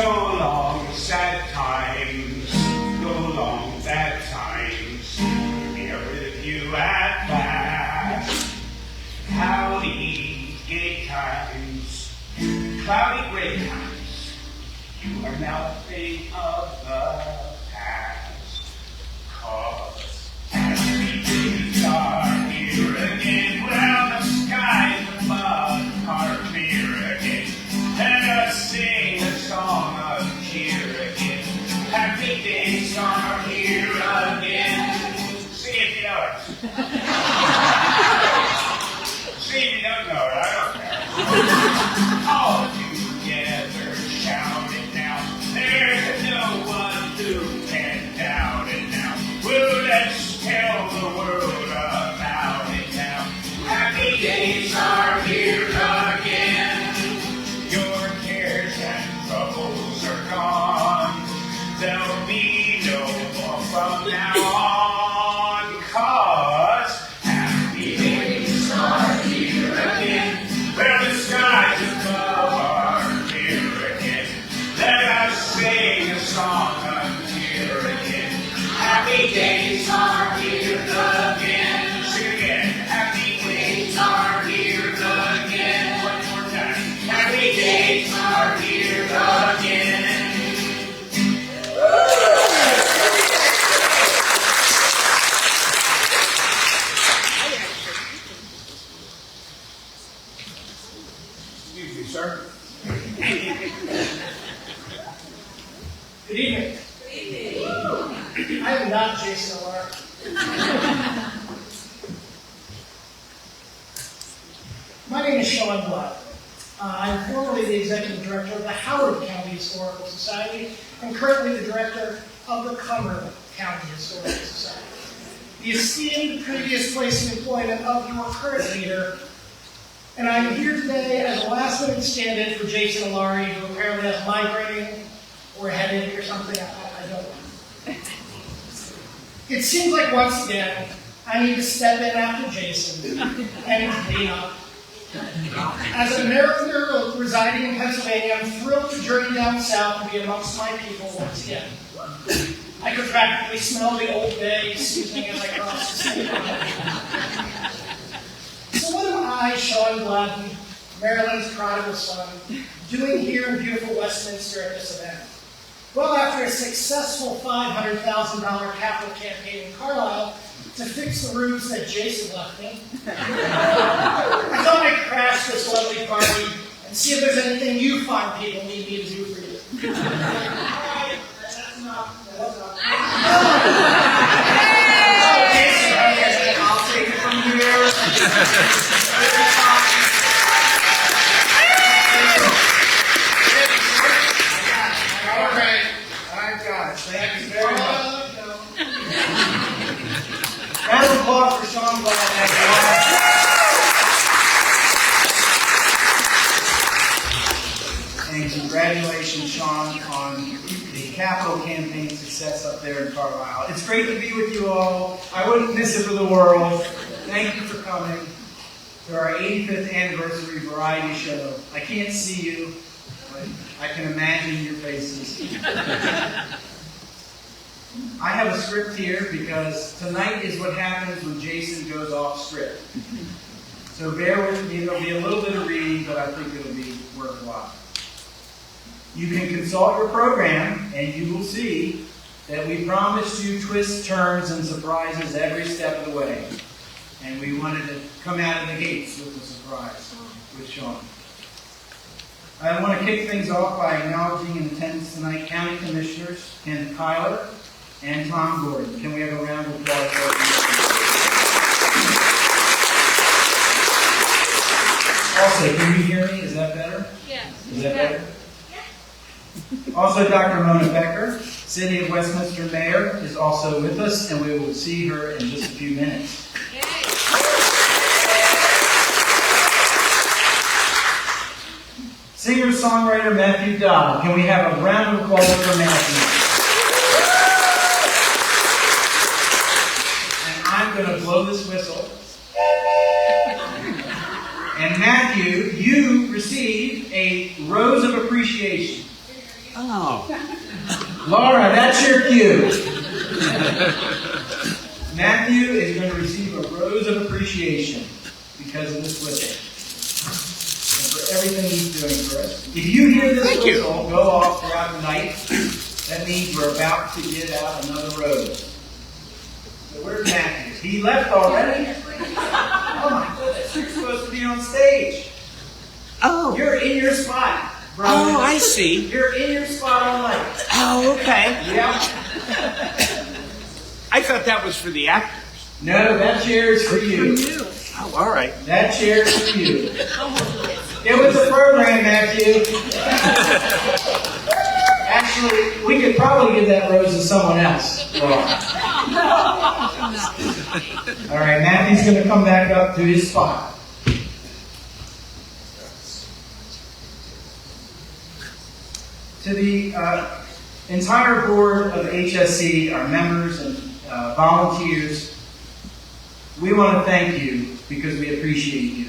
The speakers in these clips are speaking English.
So long, sad times, go long, bad times, here with you at last. Cloudy, gay times, cloudy, gray times, you are now a thing of the past. 'Cause happy days are here again, well, the skies above are clear again. Let us sing a song of cheer again. Happy days are here again. Sing it if you know it. Sing if you don't know it, I don't care. All together, shout it now. There's no one who can doubt it now. Well, let's tell the world about it now. Happy days are here again. Your cares and troubles are gone. There'll be no more from now on. 'Cause happy days are here again. Where the skies above are clear again. Let us sing a song of cheer again. Happy days are here again. Sing it again. Happy days are here again. One more time. Happy days are here again. Excuse me, sir. Good evening. I am not Jason Alar. My name is Sean Blatt. I'm formerly the Executive Director of the Howard County Historical Society and currently the Director of the Cumberland County Historical Society. The esteemed previous place of employment of your current leader, and I am here today as a last-minute stand-in for Jason Alari, who apparently has migraine or a headache or something. I don't know. It seems like once again, I need to step in after Jason and clean up. As an Americaner residing in Pennsylvania, I'm thrilled to journey down south and be amongst my people once again. I could practically smell the Old Bay seasoning as I cross the state line. So what am I, Sean Gladden, Maryland's prodigal son, doing here in beautiful Westminster at this event? Well, after a successful $500,000 capital campaign in Carlisle to fix the roofs that Jason left me, I thought I'd crash this lovely party and see if there's anything you fine people need me to do for you. Alright, that's enough. That's enough. Okay, I'll take it from here. Thank you very much. Round of applause for Sean Blatt. And congratulations, Sean, on the capital campaign success up there in Carlisle. It's great to be with you all. I wouldn't miss it for the world. Thank you for coming to our 85th anniversary variety show. I can't see you, but I can imagine your faces. I have a script here because tonight is what happens when Jason goes off script. So bear with me, there'll be a little bit of reading, but I think it'll be worthwhile. You can consult your program, and you will see that we promised you twists, turns, and surprises every step of the way. And we wanted to come out of the gates with a surprise with Sean. I want to kick things off by acknowledging in attendance tonight County Commissioners Ken Kyler and Tom Gordon. Can we have a round of applause for them? Also, can you hear me? Is that better? Yes. Is that better? Also, Dr. Mona Becker, City of Westminster Mayor, is also with us, and we will see her in just a few minutes. Yay. Singer-songwriter Matthew Dodd. Can we have a round of applause for Matthew? And I'm going to blow this whistle. And Matthew, you received a Rose of Appreciation. Oh. Laura, that's your cue. Matthew is going to receive a rose of appreciation because of this whistle. And for everything he's doing for us. If you hear this whistle go off throughout the night, that means we're about to get out another rose. So where's Matthew? He left already? Oh my goodness, you're supposed to be on stage. Oh. You're in your spot, brother. Oh, I see. You're in your spot all night. Oh, okay. Yeah. I thought that was for the actors. No, that chair is for you. Oh, all right. That chair is for you. It was a program, Matthew. Actually, we could probably give that rose to someone else. All right, Matthew's going to come back up to his spot. To the entire board of HSC, our members and volunteers, we want to thank you because we appreciate you.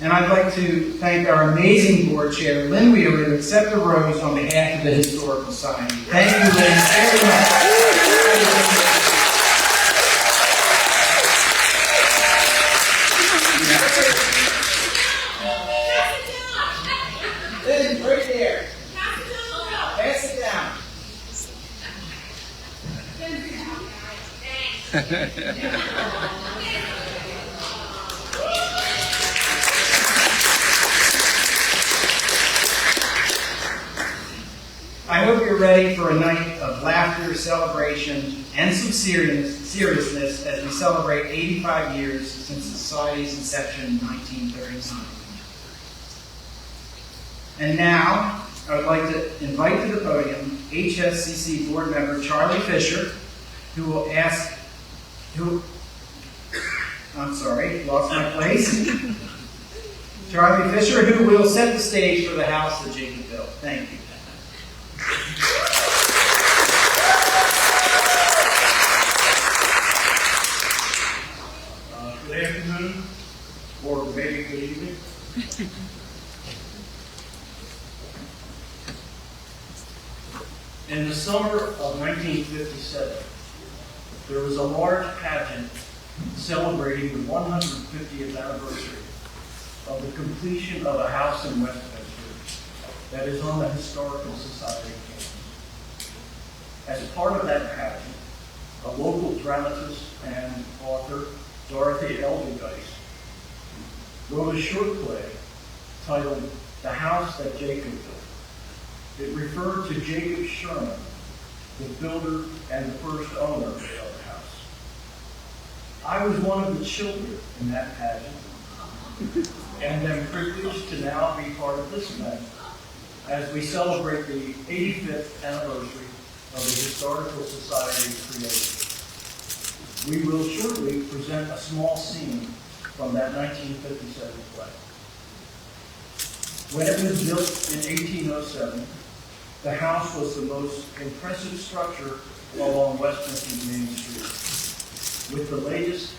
And I'd like to thank our amazing board chair, Lynn Wheeler, to accept the rose on behalf of the Historical Society. Thank you, Lynn, very much. Lynn, right there. Pass it down. I hope you're ready for a night of laughter, celebration, and some seriousness as we celebrate 85 years since the Society's inception in 1939. And now, I would like to invite to the podium HSCC board member Charlie Fisher, who will lost my place. Charlie Fisher, who will set the stage for the house that Jacob built. Thank you. Good afternoon, or maybe good evening. In the summer of 1957, there was a large pageant celebrating the 150th anniversary of the completion of a house in Westminster that is on the Historical Society campus. As part of that pageant, a local dramatist and author, Dorothy Eldergeist, wrote a short play titled The House That Jacob Built. It referred to Jacob Sherman, the builder and the first owner of the house. I was one of the children in that pageant, and am privileged to now be part of this event as we celebrate the 85th anniversary of the Historical Society's creation. We will shortly present a small scene from that 1957 play. When it was built in 1807, the house was the most impressive structure along Westminster's main street, with the latest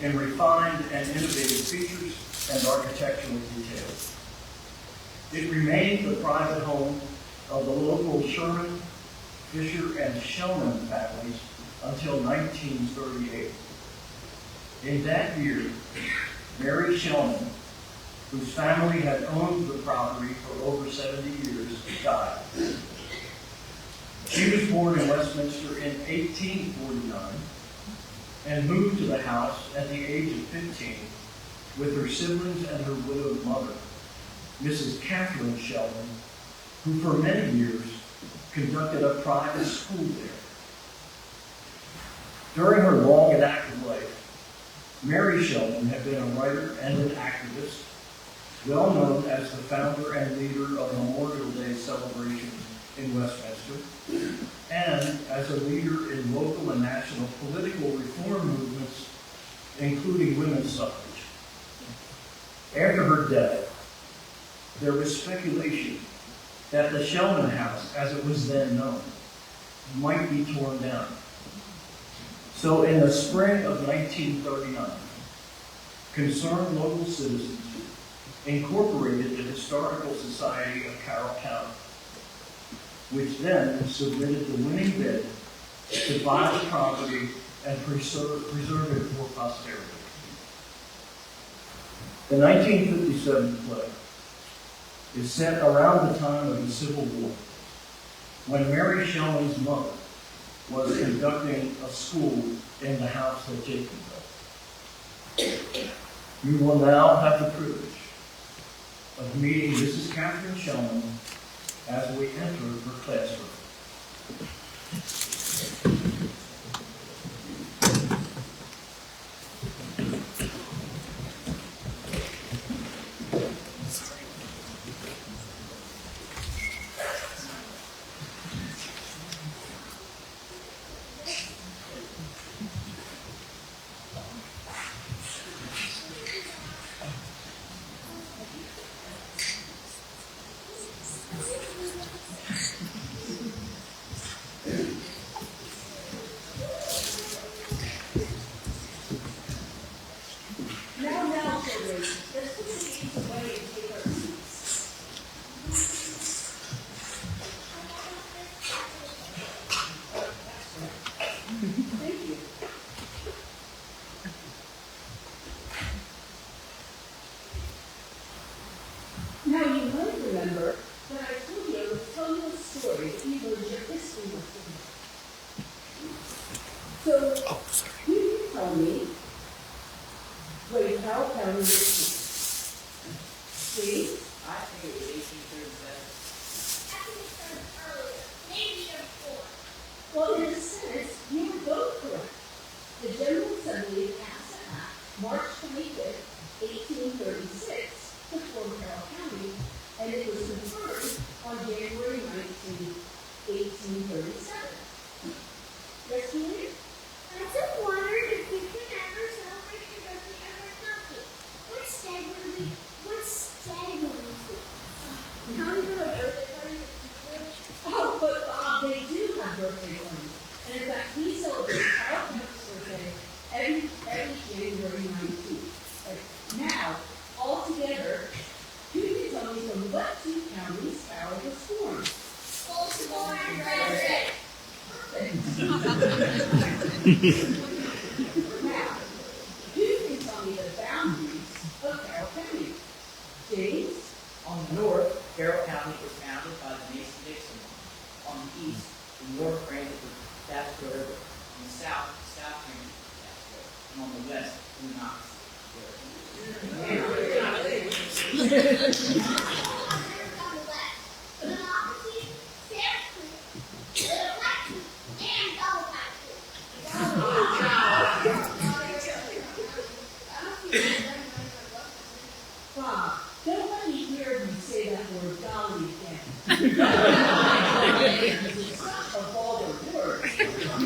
in refined and innovative features and architectural details. It remained the private home of the local Sherman, Fisher, and Shellman families until 1938. In that year, Mary Shellman, whose family had owned the property for over 70 years, died. She was born in Westminster in 1849 and moved to the house at the age of 15 with her siblings and her widowed mother, Mrs. Catherine Shellman, who for many years conducted a private school there. During her long and active life, Mary Shellman had been a writer and an activist, well known as the founder and leader of Memorial Day celebrations in Westminster, and as a leader in local and national political reform movements, including women's suffrage. After her death, there was speculation that the Shellman House, as it was then known, might be torn down. So in the spring of 1939, concerned local citizens incorporated the Historical Society of Carroll County which then submitted the winning bid to buy the property and preserve it for posterity. The 1957 play is set around the time of the Civil War, when Mary Shelley's mother was conducting a school in the house that Jacob built. You will now have the privilege of meeting Mrs. Catherine Shelley as we enter her classroom. Now, children, let's put the games away and take our seats. Thank you. Now, you might remember that I told you I was telling you a story that you learned your history lesson. So, can you tell me where Carroll County is? Please? I think it was 1837. Well, in a sense, you were both correct. The General Assembly passed an act, March 25th, 1836, to form Carroll County, and it was confirmed on January 19th, 1837. Yes, Julie? I just wondered if we could ever celebrate the birthday of our puppy. What's day would we? How do you know a birthday party? Oh, but they do have birthday parties. And in fact, we celebrate Carroll County's birthday every January 19th. Now, all together, who can tell me from what two counties Carroll was formed? Baltimore and Frederick. Now, who can tell me the boundaries of Carroll County? James? On the north, Carroll County was bounded by the Mason-Dixon line. On the east, the north ran with the Jasper River. On the south ran with the Jasper River. And on the west, the Knox Bob, don't let me hear you say that word golly again. It's not a vulgar word,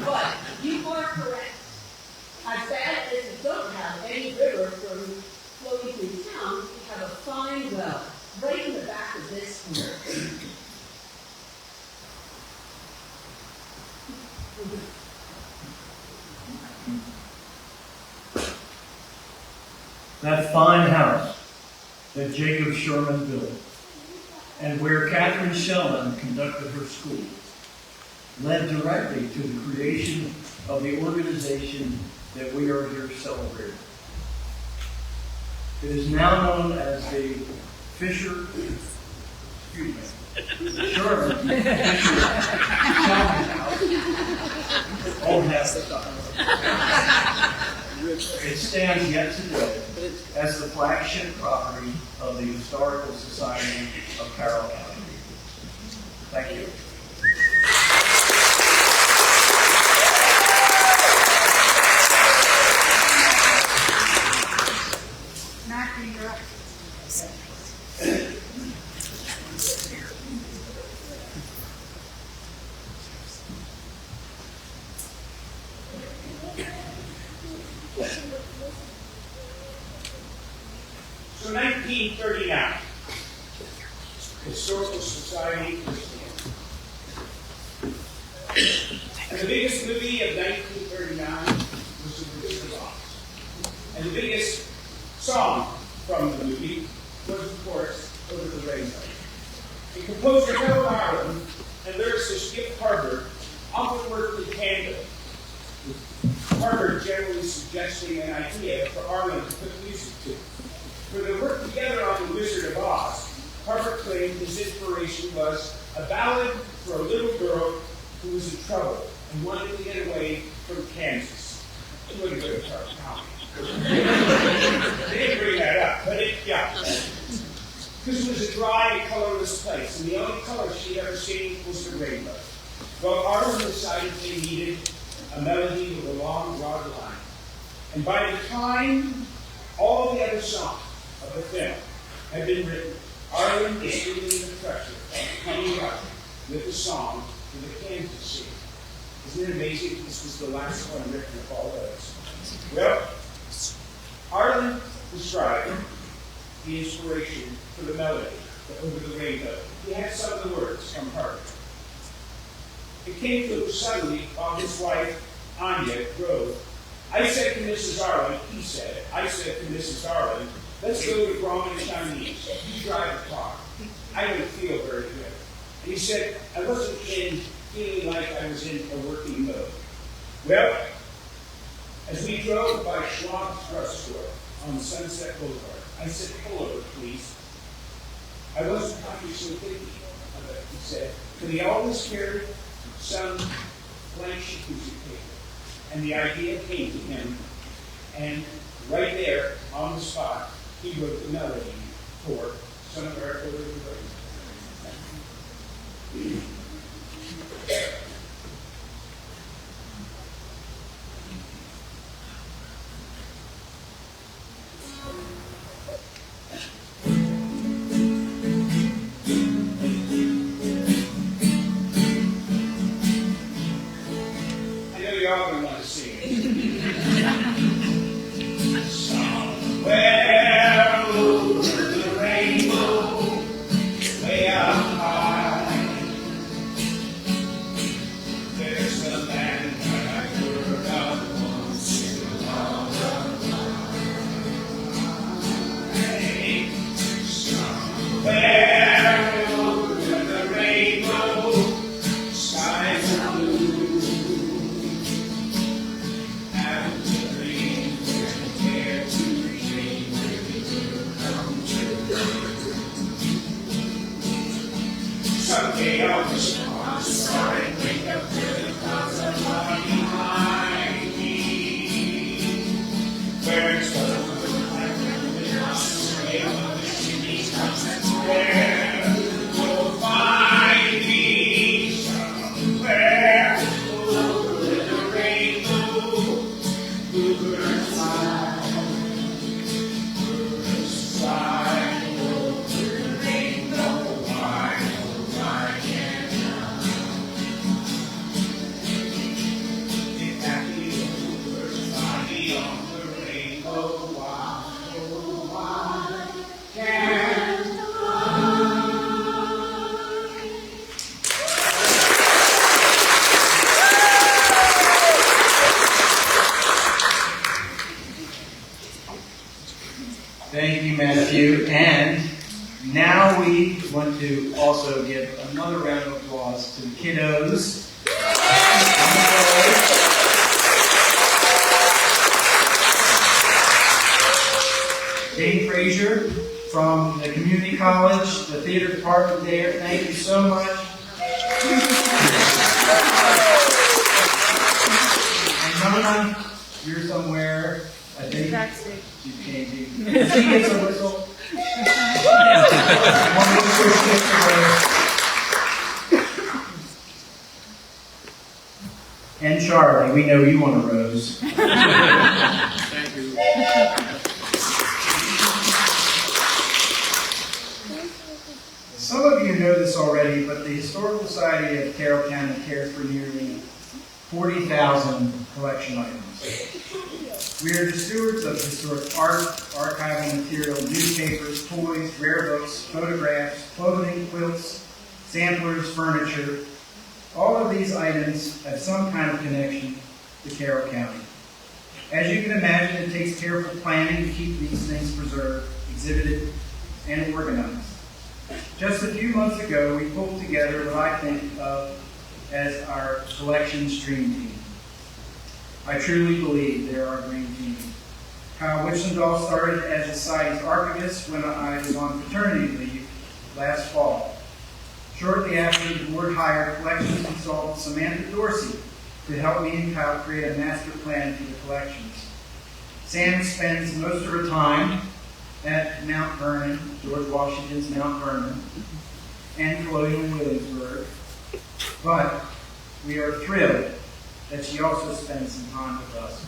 but you are correct. As bad as we don't have any river flowing through town, we have a fine well right in the back of this corner. That fine house that Jacob Sherman built, and where Catherine Shelley conducted her school, led directly to the creation of the organization that we are here celebrating. It is now known as the Sherman Fisher Shelman House. Old house. It stands yet today as the flagship property of the Historical Society of Carroll County. Thank you. So 1939, Historical Society was formed. And the biggest movie of 1939 was The Wizard of Oz. And the biggest song from the movie was, of course, Over the Rainbow. And composer Carroll Arts and lyricist Skip Harper often worked in tandem, with Harper generally suggesting an idea for Arlen to put music to. For their work together on The Wizard of Oz, Harper claimed his inspiration was a ballad for a little girl who was in trouble and wanted to get away from Kansas. She wouldn't go to Carroll County. They didn't bring that up, but yeah. Because it was a dry, colorless place, and the only color she'd ever seen was the rainbow. Well, Arlen decided they needed a melody with a long, broad line. And by the time all the other songs of the film had been written, Arlen was feeling the pressure of coming up with the song for the Kansas scene. Isn't it amazing this was the last one written of all those? Well, Arlen described the inspiration for the melody, the Over the Rainbow. He had some of the words from Harper. It came to him suddenly while his wife, Anya, drove. I said to Mrs. Arlen, he said, I said to Mrs. Arlen, let's go to Grauman Chinese. You drive the car. I don't feel very good. And he said, I wasn't feeling like I was in a working mode. Well, as we drove by Schwab's drugstore on Sunset Boulevard, I said, pull over, please. I wasn't consciously thinking of it, he said, but he always carried some blank sheet music paper. And the idea came to him, and right there, on the spot, he wrote the melody for Son of Eric Over the Rainbow. Y'all gonna want to sing it. Somewhere over the rainbow, way up high, there's a land that I heard of once in a long time. Somewhere over the rainbow, skies are blue. Someday I'll just want to start and wake up to the clouds that lie behind me. Where it's over like the lost trail of the chimney tops, that's where you'll find me. Somewhere over the rainbow, bluebirds fly, birds fly. Thank you, Matthew. And now we want to also give another round of applause to the kiddos. Jane Frazier from the community college, the theater department there. Thank you so much. And Nona, you're somewhere, I think. She's changing. She gets a whistle. And Charlie, we know you want a rose. Thank you. Some of you know this already, but the Historical Society of Carroll County cares for nearly 40,000 collection items. We are the stewards of historic art, archival material, newspapers, toys, rare books, photographs, clothing, quilts, samplers, furniture. All of these items have some kind of connection to Carroll County. As you can imagine, it takes careful planning to keep these things preserved, exhibited, and organized. Just a few months ago, we pulled together what I think of as our collections dream team. I truly believe they're our dream team. Kyle Wishendahl started as the Society's archivist when I was on fraternity leave last fall. Shortly after, the board hired collections consultant Samantha Dorsey to help me and Kyle create a master plan for the collections. Sam spends most of her time at Mount Vernon, George Washington's Mount Vernon, and Colonial Williamsburg, but we are thrilled that she also spends some time with us.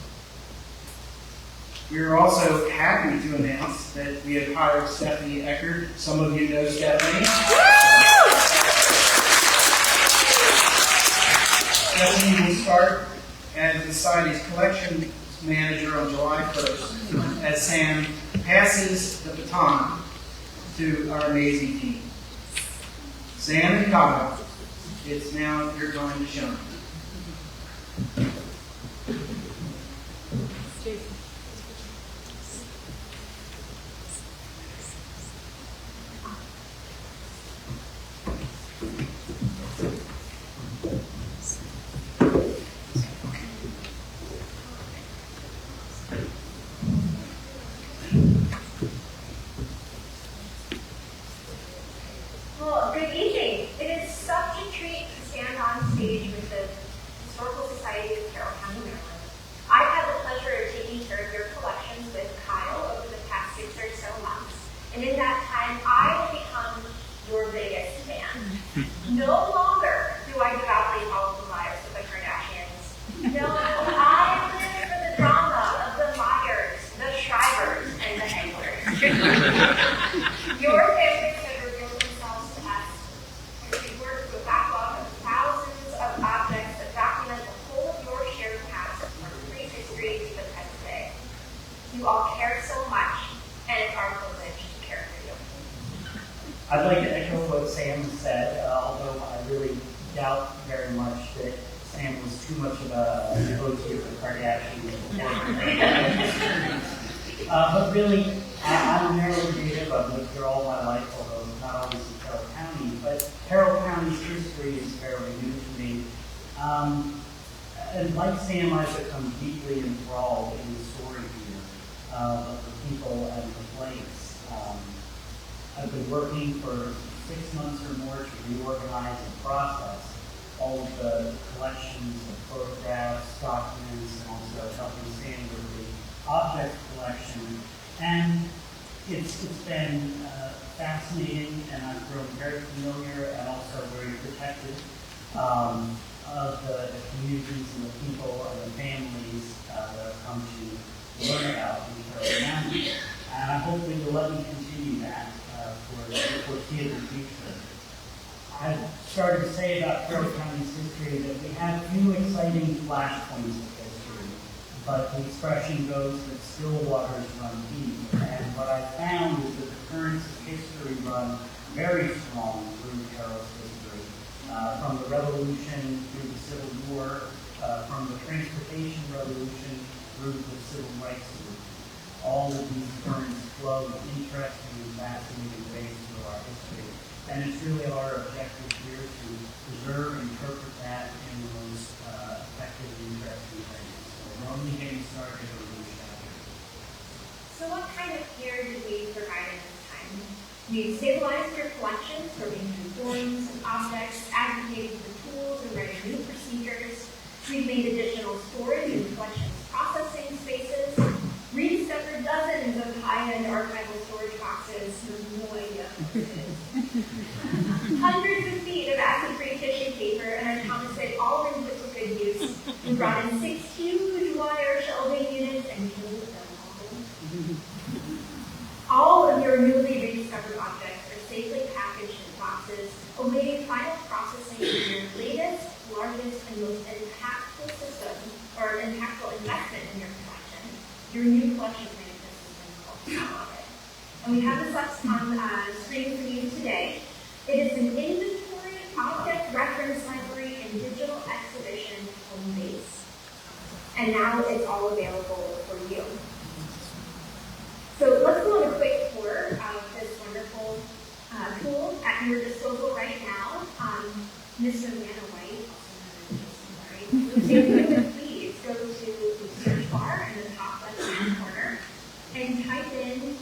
We are also happy to announce that we have hired Stephanie Eckert. Some of you know Stephanie. Stephanie will start as the Society's collection manager on July 1st as Sam passes the baton to our amazing team. Sam and Kyle, it's now your time to shine. Well, good evening. It is such a treat to stand on stage with the Historical Society of Carroll County, Maryland. I've had the pleasure of taking care of your collections with Kyle over the past 6 or so months. And in that time, I have become your biggest fan. No longer do I devoutly follow the lives of the Kardashians. No, I live for the drama of the Myers, the Shrivers, and the Englers. Your favorites have revealed themselves to us as we work through a backlog of thousands of objects that document the whole of your shared past from prehistory to the present day. You all care so much, and it's our privilege to care for you. I'd like to echo what Sam said, although I really doubt very much that Sam was too much of a devotee of the Kardashians before. But really, I'm a Maryland native. I've lived here all my life, although not always in Carroll County. But Carroll County's history is fairly new to me. And like Sam, I've become deeply enthralled in the story here of the people and the place. I've been working for 6 months or more to reorganize and process all of the collections of photographs, documents, and also helping Sam with the object collection. And it's been fascinating, and I've grown very familiar and also very protective of the communities and the people and the families that I've come to learn about in Carroll County. And I hope that you'll let me continue that for the foreseeable future. I've started to say about Carroll County's history that we have few exciting flashpoints of history, but the expression goes that still waters run deep. And what I found is that the currents of history run very strong through Carroll's history, from the Revolution through the Civil War, from the Transportation Revolution through the Civil Rights Movement. All of these currents flow in interesting and fascinating ways through our history. And it's really our objective here to preserve and interpret that in the most effective and interesting ways. So we're only getting started on this chapter. So what kind of care did we provide in this time? We stabilized your collections, sorting through forms and objects, advocated for tools and writing new procedures. We've made additional storage and collections processing spaces, rediscovered dozens of high-end archival storage boxes. No idea what it is. Hundreds of feet of acid-free tissue paper, and I promise it all been put to good use. We brought in 6 huge wire shelving units and killed them all. All of your newly rediscovered objects are safely packaged in boxes, awaiting final processing in your latest, largest, and most impactful system, or impactful investment in your collection, your new collection management system called Carroll. And we have this up on screen for you today. It is an inventory, object reference library, and digital exhibition home base. at your disposal right now. Mr. Manaway, if you would please go to the search bar in the top left-hand corner and type in,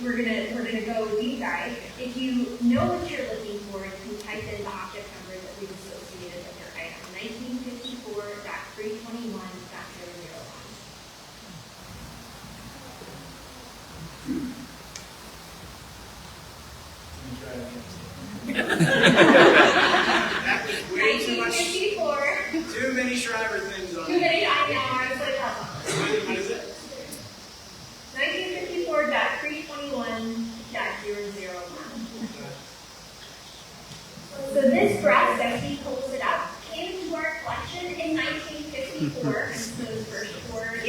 we're gonna go deep dive. If you know what you're looking for, you can type in the object number that we've associated with your item, 1954.321.001. That was way too much. 1954. Too many Shriver things on Too it. many, I know, I was like, oh. What is it? 1954.321.001. So this dress, as he pulls it up, came into our collection in 1954, and so those first four numbers.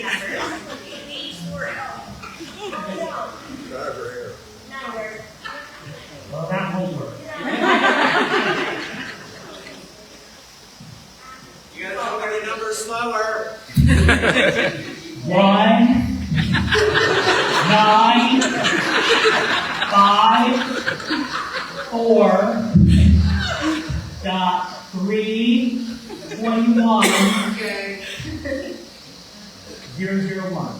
Driver hair. Not a word. Well, that won't work. You gotta tell me the numbers slower. 1, 9, 5, 4.321. Okay. 001.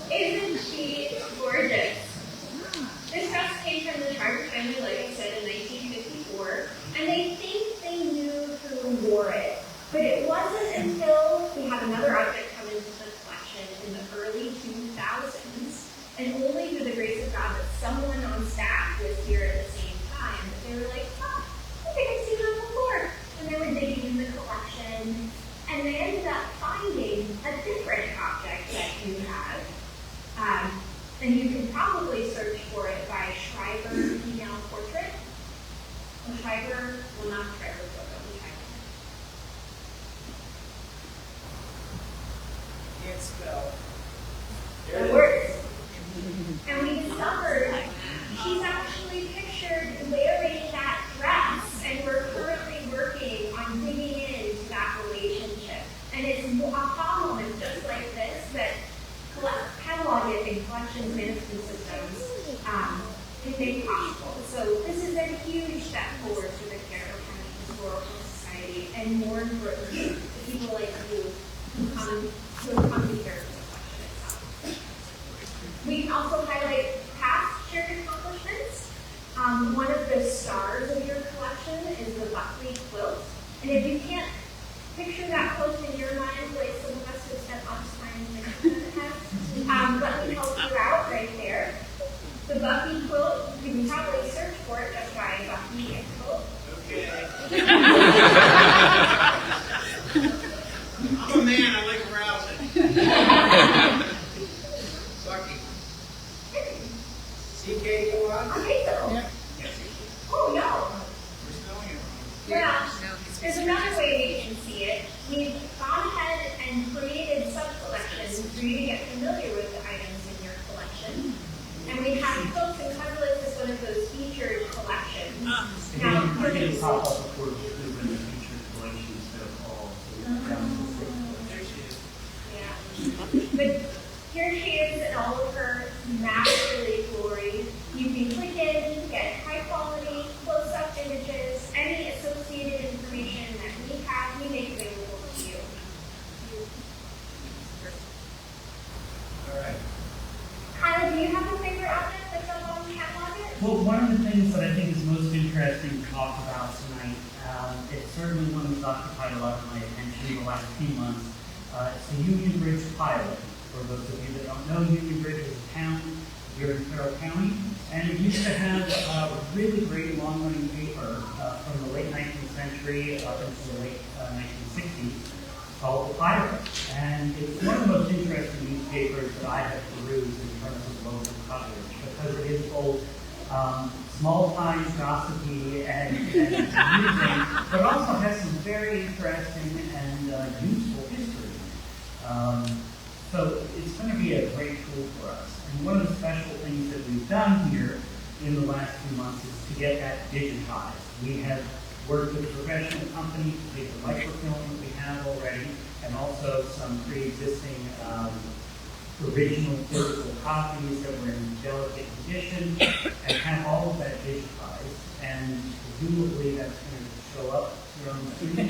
Isn't she gorgeous? This dress came from the Carroll County, like I said, in 1954, and they think they knew who wore it. But it wasn't until we had another object come into the collection in the early 2000s, and only through the grace of God that someone on staff was here at the same time, that they were like, oh, I think I've seen that before. And they were digging in the collection, and they ended up finding a different object that you have. And you can probably search for it by Shriver female portrait. Or Shriver, well, not Shriver photo, Can't spell. Shriver. It works. And we discovered she's actually pictured wearing that dress, and we're currently working on digging into that relationship. And it's a problem just like this that cataloging and collections management systems can make possible. So this is a huge step forward for the Carroll County Historical Society, and more importantly, the people like you who come here for the collection itself. We can also highlight past shared accomplishments. One of the stars of your collection is the buckwheat quilt. And if you can't picture that quilt in your mind, like some of us who spent lots of time in the let me help you out right there. The buckwheat quilt, you can probably search for it just by buckwheat quilt. Okay. I'm a man, I like browsing. Bucky. CKUI? I think so. Oh, no. We're spelling it Well, there's another way we can see it. We've gone ahead and created sub-collections for you to get familiar with the items in your collection. And we have quilts and coverlets as one of those featured collections. Now, We're going to pop up before we do in the featured collection instead of all. yeah. But here she is in all of her masterly glory. You can click in, get high quality, close-up images, any associated information that we have, we make available to you. All right. Kyla, do you have a favorite object that's up on the catalog? Well, one of the things that I think is most interesting to talk about tonight, it's certainly one that's occupied a lot of my attention in the last few months. It's the Union Bridge pilot. For those of you that don't know, Union Bridge is a town here in Carroll County, and it used to have a really great long-running paper from the late 19th century up until the late 1960s called The Pilot. And it's one of the most interesting newspapers that I have perused in terms of local coverage, because it is both small-time, gossipy, and amusing, but also has some very interesting and useful history. So it's going to be a great tool for us. And one of the special things that we've done here in the last few months is to get that digitized. We have worked with a professional company to take the microfilm that we have already, and also some pre-existing original physical copies that were in delicate condition, and have all of that digitized. And presumably that's going to show up here on the screen.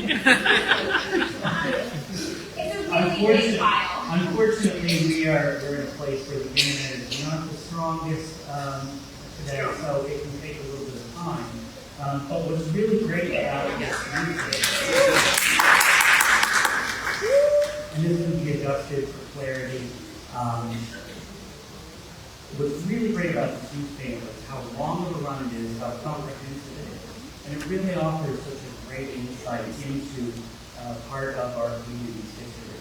It's a really big file. Unfortunately, we're in a place where the internet is not the strongest today, so it can take a little bit of time. But what's really great about this newspaper, and this can be adjusted for clarity, what's really great about this newspaper is how long of a run it is, how comprehensive it is, and it really offers such a great insight into part of our community's history.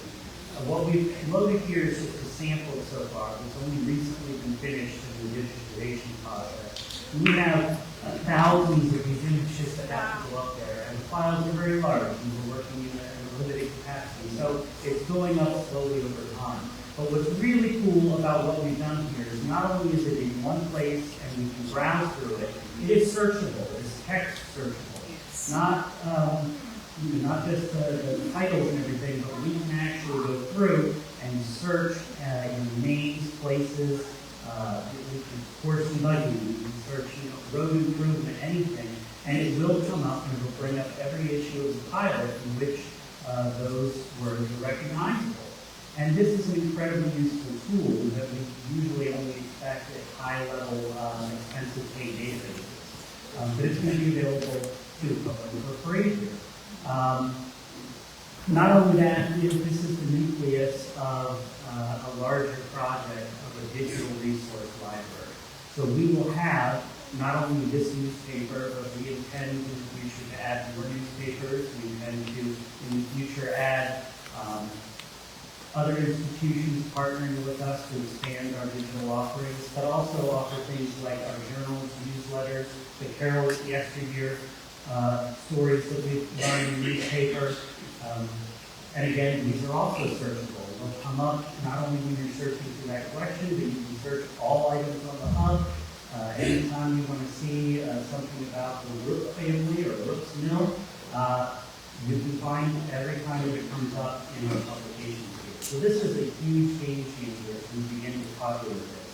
What we've loaded here is just a sample so far. It's only recently been finished in the digitization process. We have thousands of these images that have to go up there, and the files are very large, and we're working in a limited capacity. So it's going up slowly over time. But what's really cool about what we've done here is not only is it in one place and we can browse through it, it is searchable. It's text searchable. Not just the titles and everything, but we can actually go through and search names, places. We can, of course, lighting. We can search, road improvement, anything, and it will come up and it will bring up every issue of the pilot in which those words are recognizable. And this is an incredibly useful tool that we usually only expect at high-level, expensive paid databases. But it's going to be available to the public for free here. Not only that, this is the nucleus of a larger project of a digital resource library. So we will have not only this newspaper, but we intend in the future to add more newspapers. We intend to, in the future, add other institutions partnering with us to expand our digital offerings, but also offer things like our journals, newsletters, the Carroll yesteryear stories that we've done in the newspaper. And again, these are also searchable. They'll come up not only when you're searching through that collection, but you can search all items on the hub. Anytime you want to see something about the Rook family or Rook's Mill, you can find every time that it comes up in our publications here. So this is a huge game changer as we begin to populate this.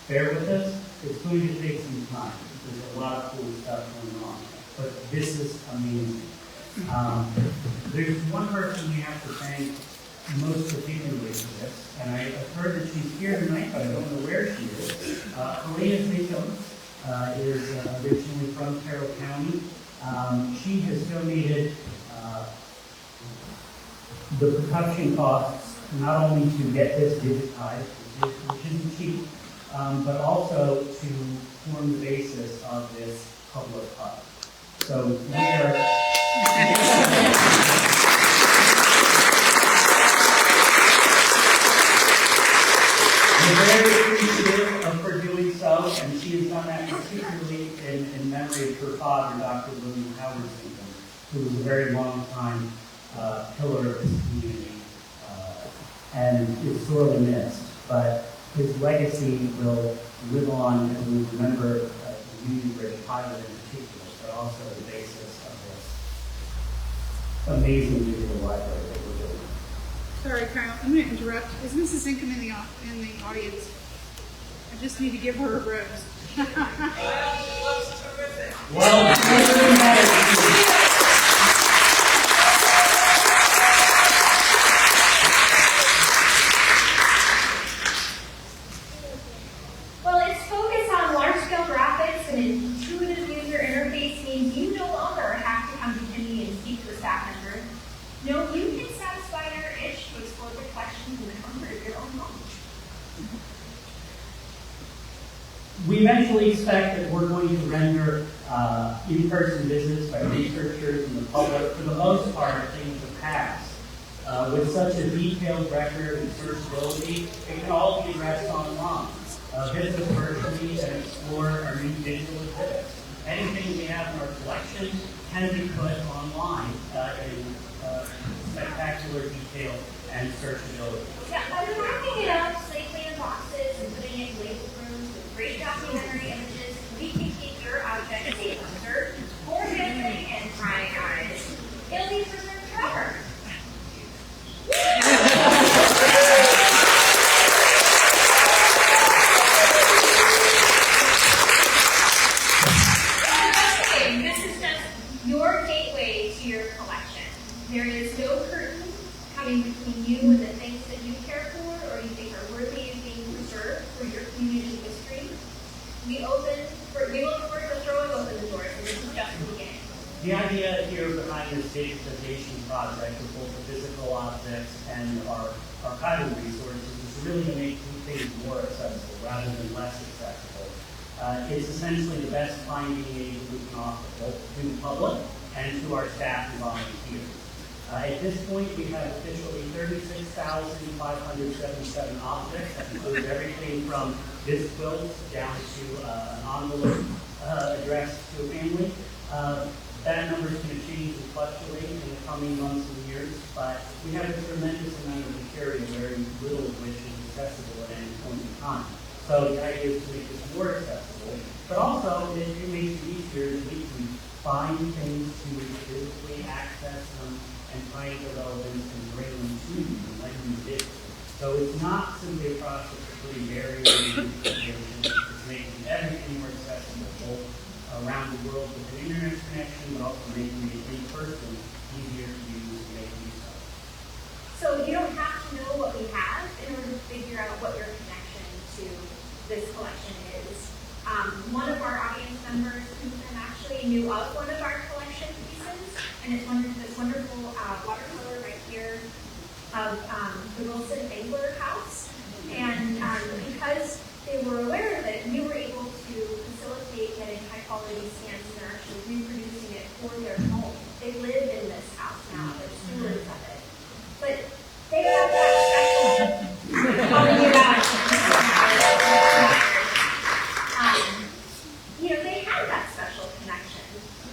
Bear with us. It's going to take some time. There's a lot of cool stuff going on. But this is amazing. There's one person we have to thank most particularly for this, and I've heard that she's here tonight, but I don't know where she is. Helena Zico is originally from Carroll County. She has donated the production costs not only to get this digitized, which isn't cheap, but also to form the basis of this public hub. So we are we're very appreciative of her doing so, and she has done that particularly in memory of her father, Dr. William Howard Zico, who was a very long time pillar of this community, and is sorely missed. But his legacy will live on, and we remember the Union Bridge pilot in particular, but also the basis of this amazing digital library that we're building. Sorry, Kyle, I'm going to interrupt. Is Mrs. Inkham in the audience? I just need to give her a rose. Well, Well, its focus on large-scale graphics and an intuitive user interface means you no longer have to come to Jimmy and speak to a staff member. No, you can satisfy your itch to explore the collections in the comfort of your own home. we eventually expect that we're going to render in-person visits by researchers and the public, for the most part, things of past. With such a detailed record and searchability, it can all be addressed online. Visit us virtually and explore our new digital exhibits. Anything we have in our collection can be put online in spectacular detail and searchability. Yeah, by wrapping it up safely in boxes and putting it in label rooms with great documentary images, we can keep your object safe from dirt or There is no curtain coming between you and the things that you care for or you think are worthy of being preserved for your community history. We look forward to throwing open the doors, and this is just the beginning. The idea here behind this digitization project of both the physical objects and our archival resources is really to make things more accessible rather than less accessible. It's essentially the best finding aid we can offer both to the public and to our staff and volunteers. At this point, we have officially 36,577 objects. That includes everything from disc quilts down to an envelope addressed to a family. That number is going to change and fluctuate in the coming months and years, but we have a tremendous amount of material, very little of which is accessible at any point in time. So the idea is to make this more accessible, but also it makes it easier that we can find things to physically access them and find the relevance and bring them to you when you did. So it's not simply a process of putting barriers in information, it's making everything more accessible, both around the world with an internet connection, but also making it in person easier to use and make use of. So you don't have to know what we have in order to figure out what your connection to this collection is. One of our audience members, Susan, actually knew of one of our collection pieces, and it's this wonderful watercolor right here of the Wilson Angler House. And because they were aware of it, we were able to facilitate getting high-quality scans and are actually reproducing it for their home. They live in this house now, they're stewards of it. But they have that they have that special connection.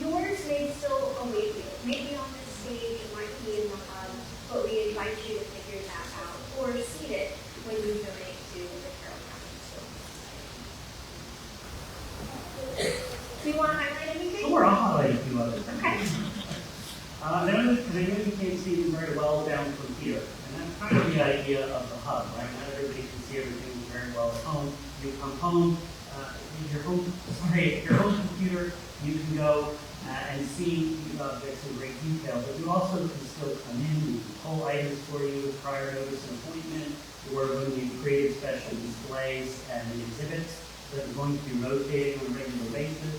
Yours may still await you. Maybe on this stage, it might be in the hub, but we invite you to figure that out or see it when you donate to the Carroll County Historical Society. Do you want to highlight anything? Sure, I'll highlight a few others. Okay. I know you can't see them very well down from here, and that's kind of the idea of the hub, right? Not everybody can see everything very well at home. You come home, your home computer, you can go and see these objects in great detail, but you also can still come in, we can pull items for you with prior notice and appointment, or when we've created special displays and exhibits that are going to be rotating on a regular basis.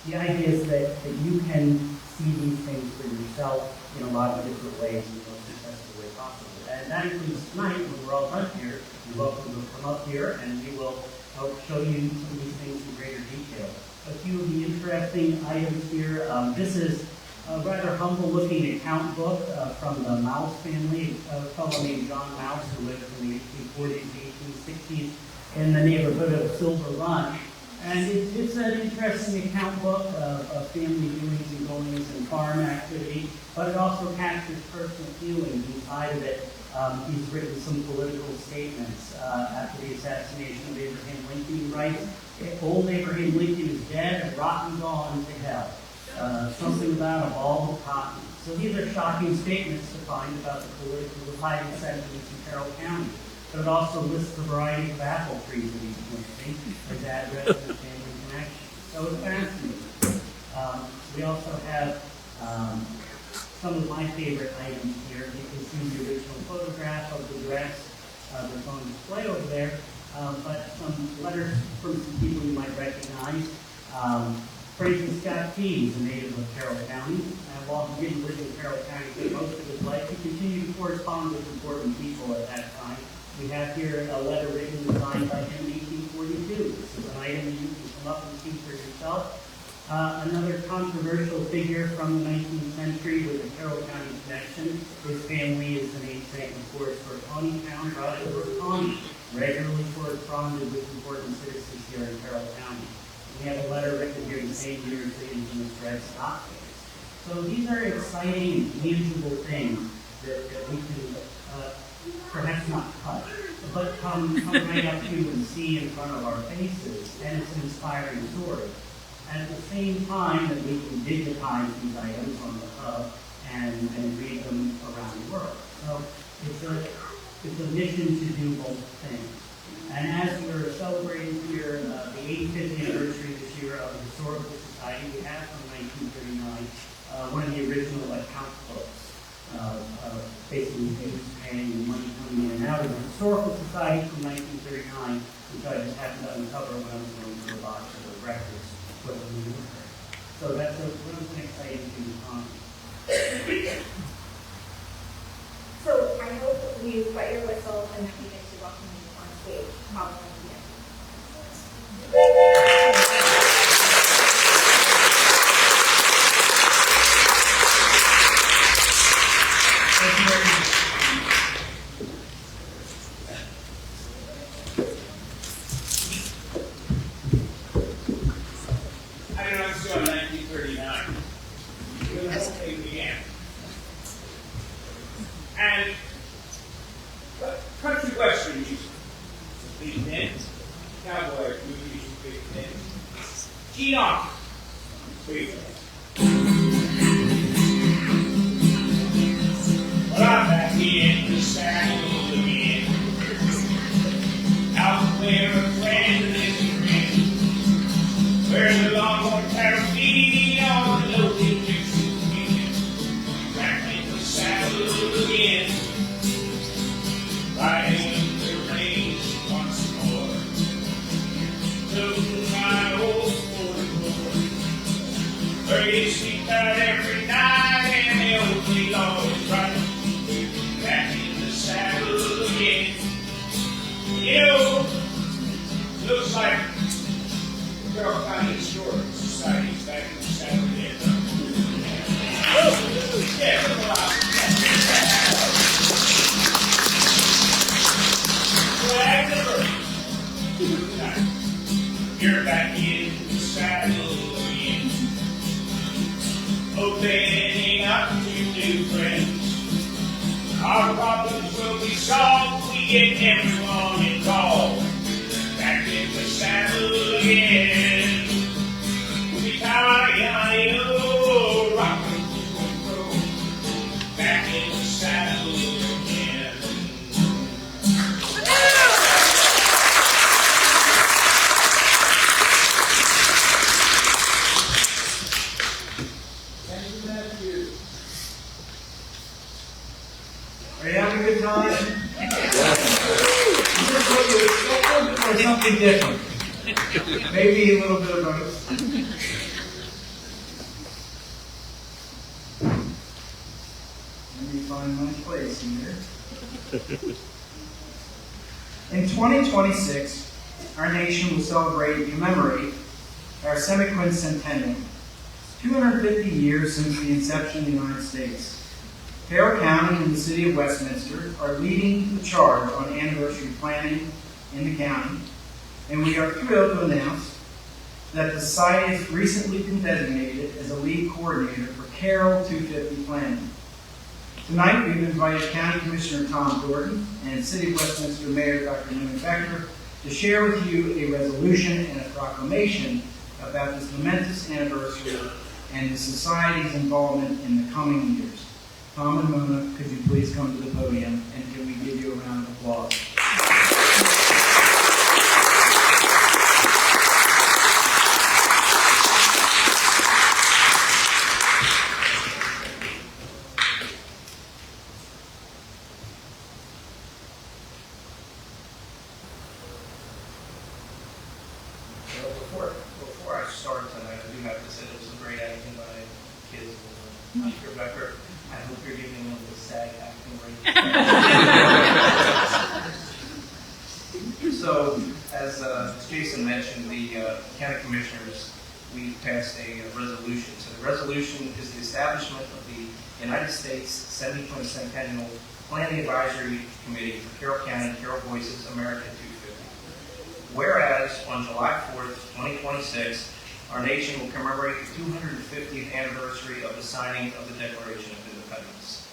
The idea is that you can see these things for yourself in a lot of different ways in the most accessible way possible. And that includes tonight, when we're all done here, you're welcome to come up here and we will help show you some of these things in greater detail. A few of the interesting items here. This is a rather humble-looking account book from the Mouse family, a fellow named John Mouse who lived in the 1840s, 1860s in the neighborhood of Silver Run. And it's an interesting account book of family doings and goings and farm activity, but it also captures personal feelings inside of it. He's written some political statements after the assassination of Abraham Lincoln. He writes, "Old Abraham Lincoln is dead and rotten gone to hell." Something about a ball of cotton. So these are shocking statements to find about the political dividing sentiments in Carroll County. But it also lists a variety of apple trees that he's planting, his address and his family connection. So it's fascinating. We also have some of my favorite items here. You can see the original photograph of the dress that's on display over there, but some letters from some people you might recognize. Francis Scott Key is a native of Carroll County, and while he didn't live in Carroll County for most of his life, he continued to correspond with important people at that time. We have here a letter written and signed by him in 1842. This is an item that you can come up and see for yourself. Another controversial figure from the 19th century with a Carroll County connection. His family is the namesake, of course, for County Town, Roger County, regularly corresponded with important citizens here in Carroll County. We have a letter written here the same year as the infamous Dred Scott case. So these are exciting, tangible things that we can perhaps not touch, but come right up to and see in front of our faces, and it's an inspiring story. And at the same time that we can digitize these items on the hub and read them around the world. So it's a mission to do both things. And as we're celebrating here the 85th anniversary this year of the Historical Society, we have from 1939 one of the original account books, basically used paying the money coming in and out of the Historical Society from 1939, which I just happened to uncover when I was going through a box of the records for the military. So that's a really exciting thing to find. So I hope that you wet your whistle and that we get to welcome you on stage. Probably. Thank you very much. I don't know what's going on in 1939. When the whole thing began. And country western music, big things. Cowboy movies, big things. Gene Autry, big things. Well, I'm back in the saddle again. Out where a friend is a friend. Where the longhorn cattle feed on the loaded mixed. Back in the saddle again. Riding the range once more. Loading my old 44. Where you sleep out every night and the old fleet always right. Back in the saddle again. You know, looks like Carroll County Historical Society's back in the saddle again. Yeah, look around. Flag the bird. You're back in the saddle again. Opening up to new friends. Our problems will be solved. We get everyone involved. Back in the saddle again. We tie oh, rock and roll. Back in the saddle again. Thank you, Matthew. Are you having a good time? Or something different? Maybe a little bit of both. Let me find my place here. In 2026, our nation will celebrate and commemorate our semi-quincentennial, 250 years since the inception of the United States. Carroll County and the City of Westminster are leading the charge on anniversary planning in the county, and we are thrilled to announce that the Society has recently been designated as a lead coordinator for Carroll 250 planning. Tonight, we've invited County Commissioner Tom Gordon and City of Westminster Mayor Dr. Newman Becker to share with you a resolution and a proclamation about this momentous anniversary and the Society's involvement in the coming years. Tom and Mona, could you please come to the podium, and can we give you a round of applause? Before I start tonight, I do have to say there was some great acting by kids and Mr. Becker. I hope you're giving them the SAG acting rate. So, as Jason mentioned, the county commissioners, we passed a resolution. So the resolution is the establishment of the United States Semi-Quincentennial Planning Advisory Committee for Carroll County, Carroll Voices, America 250. Whereas on July 4th, 2026, our nation will commemorate the 250th anniversary of the signing of the Declaration of Independence.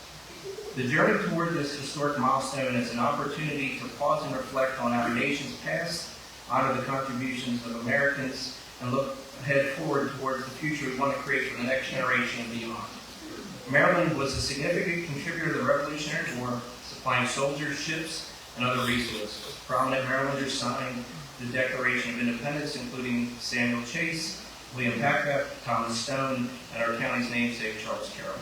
The journey toward this historic milestone is an opportunity to pause and reflect on our nation's past, honor the contributions of Americans, and look ahead forward towards the future we want to create for the next generation and beyond. Maryland was a significant contributor to the Revolutionary War, supplying soldiers, ships, and other resources. Prominent Marylanders signed the Declaration of Independence, including Samuel Chase, William Packer, Thomas Stone, and our county's namesake, Charles Carroll.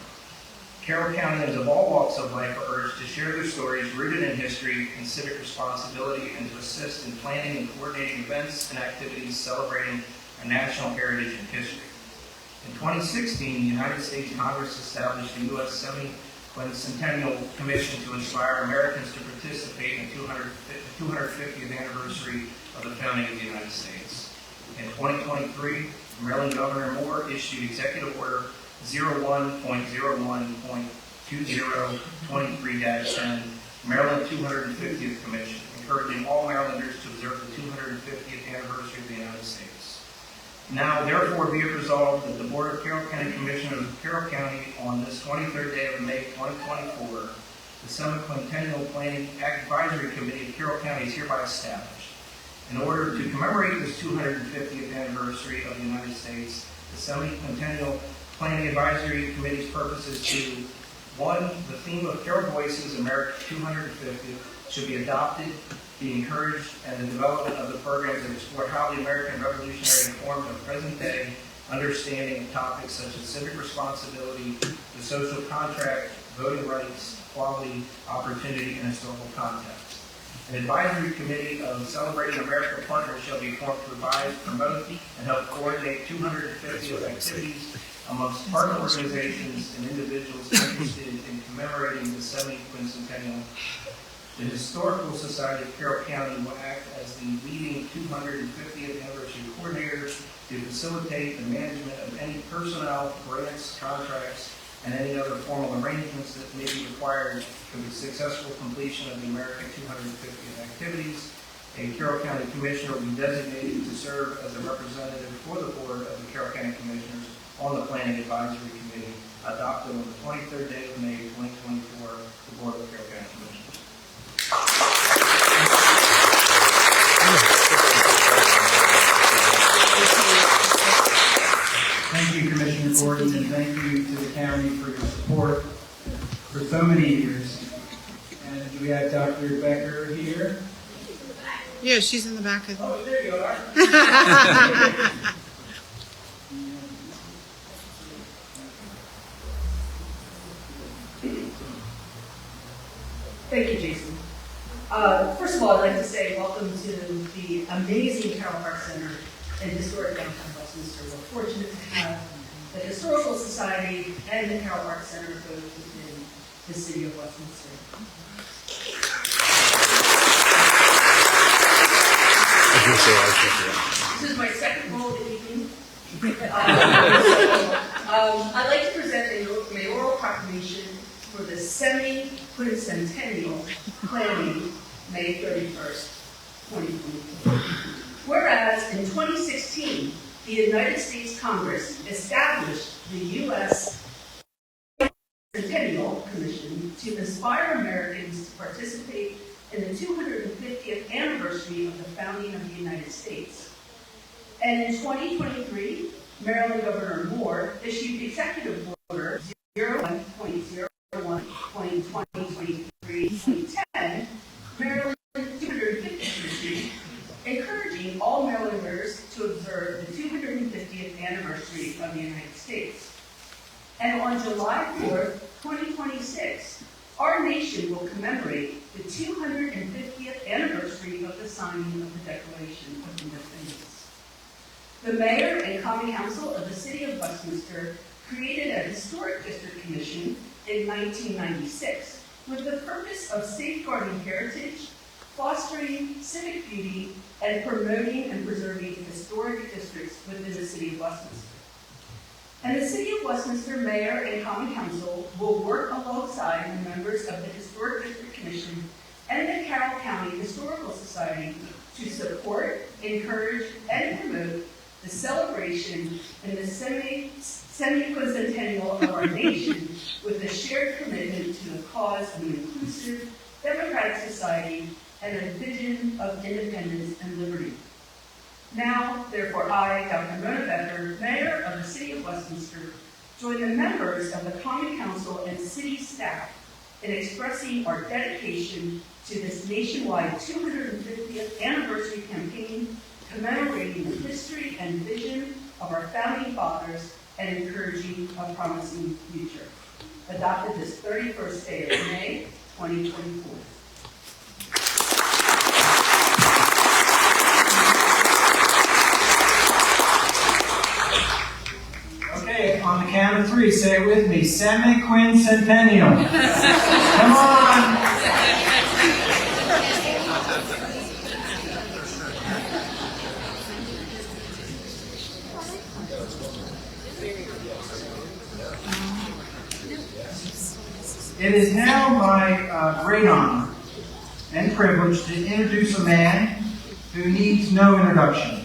Carroll Countyans of all walks of life are urged to share their stories rooted in history and civic responsibility, and to assist in planning and coordinating events and activities celebrating our national heritage and history. In 2016, the United States Congress established the U.S. 70th Commission to inspire Americans to participate in the 250th anniversary of the founding of the United States. In 2023, Maryland Governor Moore issued Executive Order 01.01.2023-10, Maryland 250th Commission, encouraging all Marylanders to observe the 250th anniversary of the United States. Now, therefore, be it resolved that the Board of Carroll County Commissioners of Carroll County on this 23rd day of May 2024, the Semi-Quintennial Planning Advisory Committee of Carroll County is hereby established. In order to commemorate this 250th anniversary of the United States, the Semi-Quintennial Planning Advisory Committee's purpose is to, 1, the theme of Carroll Voices, America 250, should be adopted, be encouraged, and the development of the programs that explore how the American Revolutionary informed of present-day understanding of topics such as civic responsibility, the social contract, voting rights, equality, opportunity, and historical context. An advisory committee of Celebrating America Partners shall be formed to advise, promote, and help coordinate 250 activities amongst partner organizations and individuals interested in commemorating the 70th quincentennial. The Historical Society of Carroll County will act as the leading 250th anniversary coordinator to facilitate the management of any personnel, grants, contracts, and any other formal arrangements that may be required for the successful completion of the American 250th activities. A Carroll County Commissioner will be designated to serve as a representative for the Board of the Carroll County Commissioners on the Planning Advisory Committee, adopted on the 23rd day of May 2024, the Board of Carroll County Commissioners. Thank you, Commissioner Gordon, and thank you to the county for your support for so many years. And do we have Dr. Becker here? Yeah, she's in the back of Oh, there you are. Thank you, Jason. First of all, I'd like to say welcome to the amazing Carroll Arts Center in historic downtown Westminster. We're fortunate to have the Historical Society and the Carroll Arts Center both within the city of Westminster. This is my second role of the evening. I'd like to present a mayoral proclamation for the semi-quincentennial planning, May 31st, 2024. Whereas in 2016, the United States Congress established the U.S. Centennial Commission to inspire Americans to participate in the 250th anniversary of the founding of the United States. And in 2023, Maryland Governor Moore issued Executive Order 01.01.2023-10, Maryland 250th Street, encouraging all Marylanders to observe the 250th anniversary of the United States. And on July 4th, 2026, our nation will commemorate the 250th anniversary of the signing of the Declaration of Independence. The Mayor and Common Council of the City of Westminster created a Historic District Commission in 1996 with the purpose of safeguarding heritage, fostering civic beauty, and promoting and preserving historic districts within the City of Westminster. And the City of Westminster Mayor and Common Council will work alongside the members of the Historic District Commission and the Carroll County Historical Society to support, encourage, and promote the celebration and the semi-quincentennial of our nation with a shared commitment to the cause of an inclusive, democratic society and a vision of independence and liberty. Now, therefore, I, Dr. Mona Becker, Mayor of the City of Westminster, join the members of the Common Council and City staff in expressing our dedication to this nationwide 250th anniversary campaign commemorating the history and vision of our founding fathers and encouraging a promising future. Adopted this 31st day of May, 2024. Okay, on the count of three, say it with me. Semi-quincentennial. Come on. It is now my great honor and privilege to introduce a man who needs no introduction.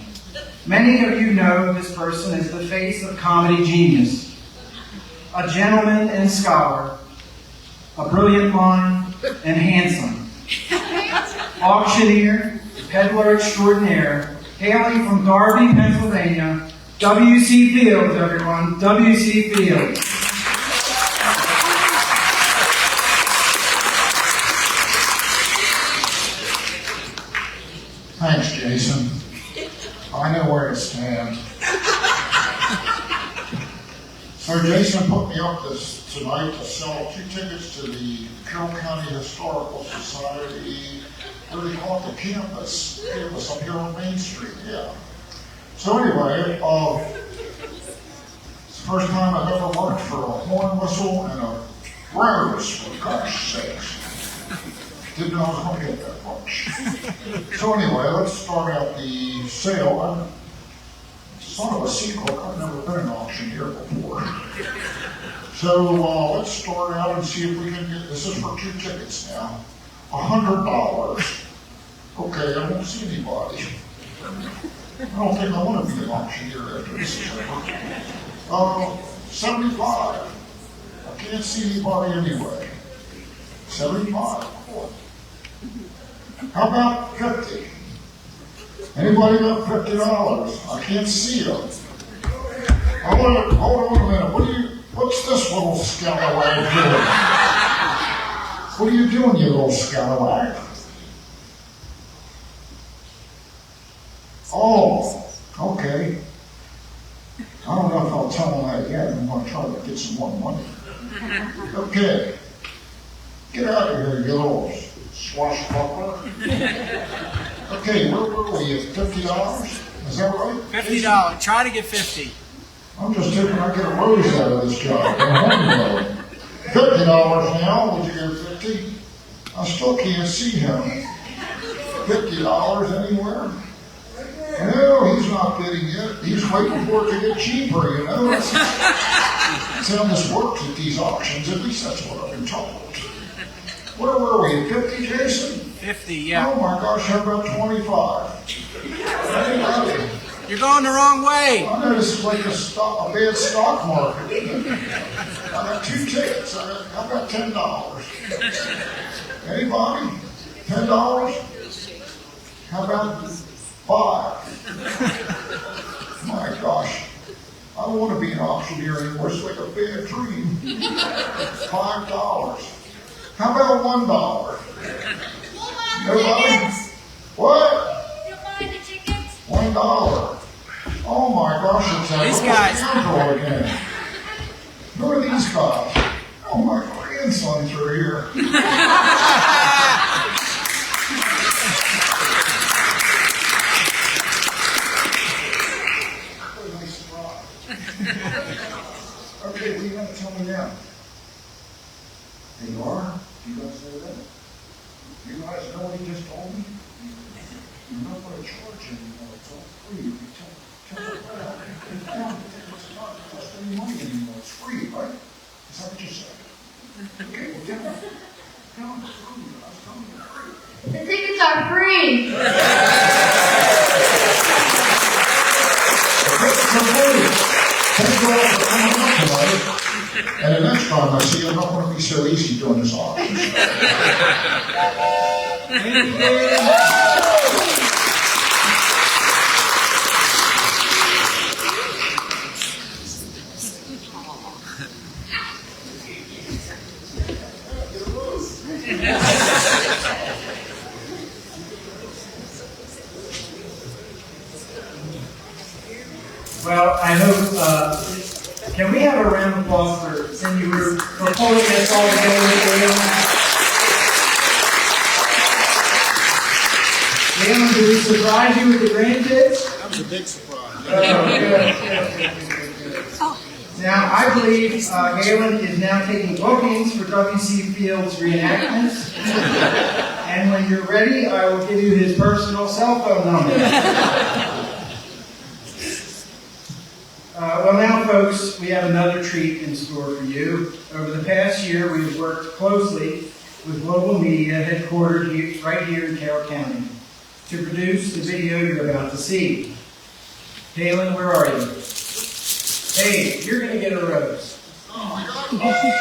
Many of you know this person as the face of comedy genius, a gentleman and scholar, a brilliant mind, and handsome, auctioneer, peddler extraordinaire, hailing from Darby, Pennsylvania, W.C. Fields, everyone, W.C. Fields. Thanks, Jason. I know where to stand. So Jason put me up tonight to sell 2 tickets to the Carroll County Historical Society, what do they call it, the campus up here on Main Street, yeah. So anyway, it's the first time I've ever worked for a horn whistle and a rose, for gosh sakes. Didn't know I was going to get that much. So anyway, let's start out the sale. I'm son of a sea cook. I've never been an auctioneer before. So let's start out and see if we can get, this is for 2 tickets now, $100. Okay, I won't see anybody. I don't think I want to be an auctioneer after this is over. 75. I can't see anybody anyway. 75. How about 50? Anybody got $50? I can't see them. Hold on a minute. What's this little scallywag doing? What are you doing, you little scallywag? Oh, okay. I don't know if I'll tell them that yet. I'm going to try to get some more money. Okay. Get out of here, you little swashbuckler. Okay, where were we at $50? Is that right? $50. Try to get 50. I'm just hoping I get a rose out of this job. $50 now. Would you get 50? I still can't see him. $50 anywhere? No, he's not bidding yet. He's waiting for it to get cheaper, you know. That's how this works at these auctions. At least that's what I've been told. Where were we? 50, Jason? 50, yeah. Oh my gosh, how about 25? Anybody? You're going the wrong way. I know this is like a bad stock market, isn't it? I got 2 tickets. I've got $10. Anybody? $10? How about 5? My gosh. I don't want to be an auctioneer anymore. It's like a bad dream. $5. How about $1? Nobody? What? $1. Oh my gosh, it's that These guys. girl again. Who are these guys? Oh, my grandsons are here. Okay, what are you going to tell me now? There you are? You guys know that? You guys know what he just told me? You're not going to charge anymore. It's all free. You tell the crowd. It's not cost any money anymore. It's free, right? Is that what you said? Okay, well, tell them. Tell them it's free. I was telling you it's free. The tickets are free. Thank you all for coming out tonight. And the next time I see you, I'm not going to be so easy doing this auction. Well, I Can we have a round of applause for Cindy Root for pulling this all together with Galen, did we surprise you with the grandkids? That was a big surprise. Good. Now, I believe Galen is now taking bookings for W.C. Field's reenactments. And when you're ready, I will give you his personal cell phone number. Well now, folks, we have another treat in store for you. Over the past year, we've worked closely with global media headquartered right here in Carroll County to produce the video you're about to see. Galen, where are you? Hey, you're going to get a rose. Oh my God. I'll take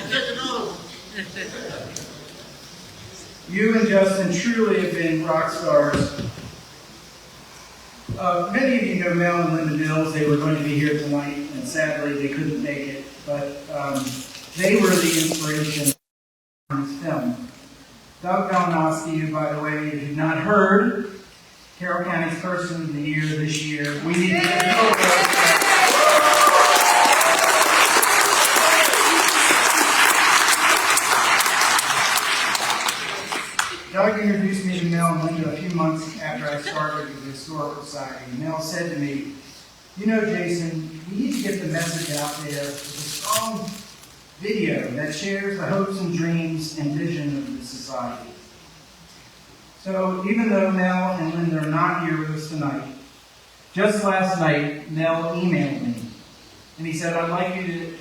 another one. You and Justin truly have been rock stars. Many of you know Mel and Linda Mills. They were going to be here tonight, and sadly they couldn't make it. But they were the inspiration for this film. Doug Malinowski, who, by the way, if you've not heard, Carroll County's Person of the Year this year. We need to get Bill Rose. Doug introduced me to Mel and Linda a few months after I started with the Historical Society. Mel said to me, you know, Jason, we need to get the message out there with a strong video that shares the hopes and dreams and vision of the society. So even though Mel and Linda are not here with us tonight, just last night, Mel emailed me, and he said, I'd like you to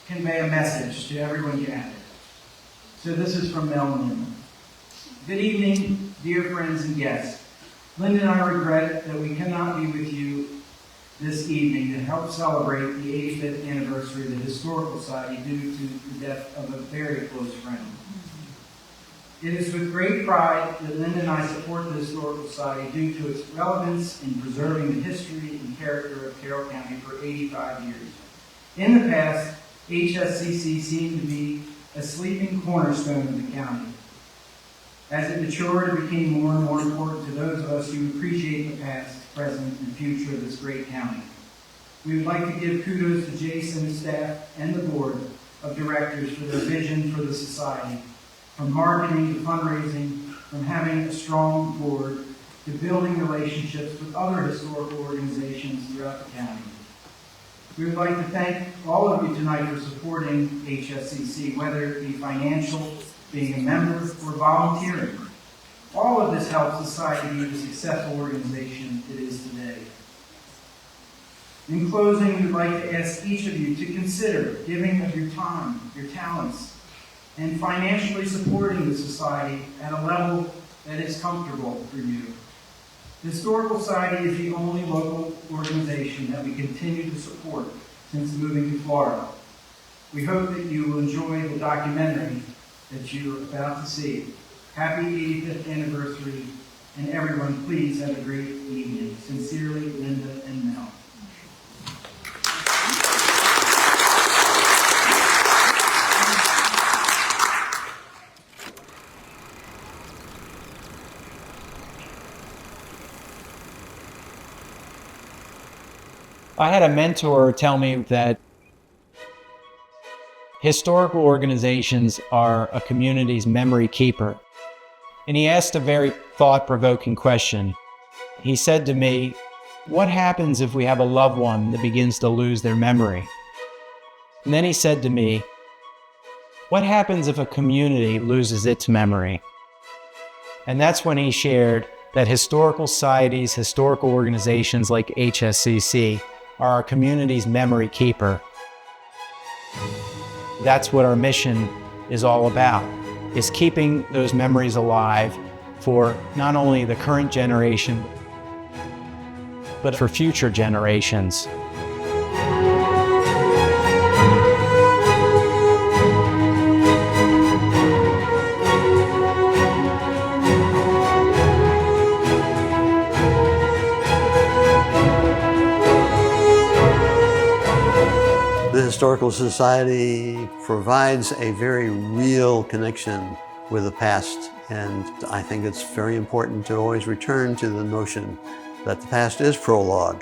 convey a message to everyone gathered. So this is from Mel and Linda. Good evening, dear friends and guests. Linda and I regret that we cannot be with you this evening to help celebrate the 85th anniversary of the Historical Society due to the death of a very close friend. It is with great pride that Linda and I support the Historical Society due to its relevance in preserving the history and character of Carroll County for 85 years. In the past, HSCC seemed to be a sleeping cornerstone of the county. As it matured, it became more and more important to those of us who appreciate the past, present, and future of this great county. We would like to give kudos to Jason, staff, and the board of directors for their vision for the society, from marketing to fundraising, from having a strong board to building relationships with other historical organizations throughout the county. We would like to thank all of you tonight for supporting HSCC, whether it be financial, being a member, or volunteering. All of this helps society be the successful organization it is today. In closing, we would like to ask each of you to consider giving of your time, your talents, and financially supporting the society at a level that is comfortable for you. The Historical Society is the only local organization that we continue to support since moving to Florida. We hope that you will enjoy the documentary that you're about to see. Happy 85th anniversary, and everyone, please have a great evening. Sincerely, Linda and Mel. I had a mentor tell me that historical organizations are a community's memory keeper. And he asked a very thought-provoking question. He said to me, what happens if we have a loved one that begins to lose their memory? And then he said to me, what happens if a community loses its memory? And that's when he shared that historical societies, historical organizations like HSCC are our community's memory keeper. That's what our mission is all about, is keeping those memories alive for not only the current generation, but for future generations. The Historical Society provides a very real connection with the past, and I think it's very important to always return to the notion that the past is prologue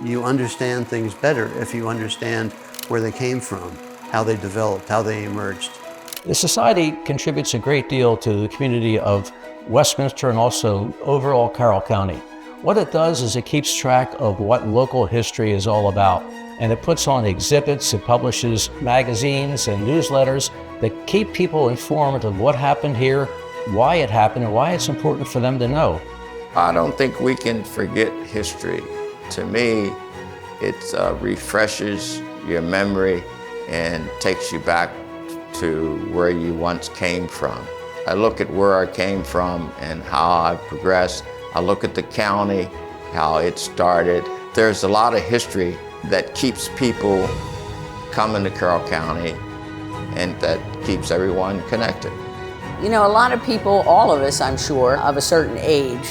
You understand things better if you understand where they came from, how they developed, how they emerged. The Society contributes a great deal to the community of Westminster and also overall Carroll County. What it does is it keeps track of what local history is all about, and it puts on exhibits, it publishes magazines and newsletters that keep people informed of what happened here, why it happened, and why it's important for them to know. I don't think we can forget history. To me, it refreshes your memory and takes you back to where you once came from. I look at where I came from and how I've progressed. I look at the county, how it started. There's a lot of history that keeps people coming to Carroll County and that keeps everyone connected. You know, a lot of people, all of us, I'm sure, of a certain age,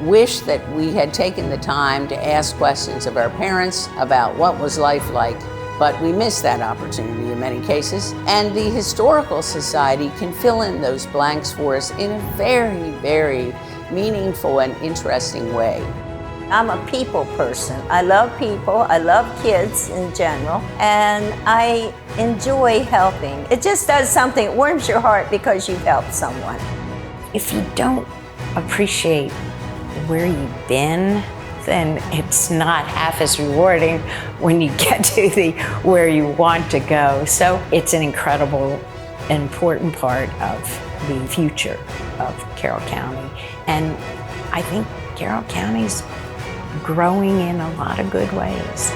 wish that we had taken the time to ask questions of our parents about what was life like, but we miss that opportunity in many cases. And the Historical Society can fill in those blanks for us in a very, very meaningful and interesting way. I'm a people person. I love people, I love kids in general, and I enjoy helping. It just does something, it warms your heart because you've helped someone. If you don't appreciate where you've been, then it's not half as rewarding when you get to where you want to go. So it's an incredible, important part of the future of Carroll County. And I think Carroll County's growing in a lot of good ways.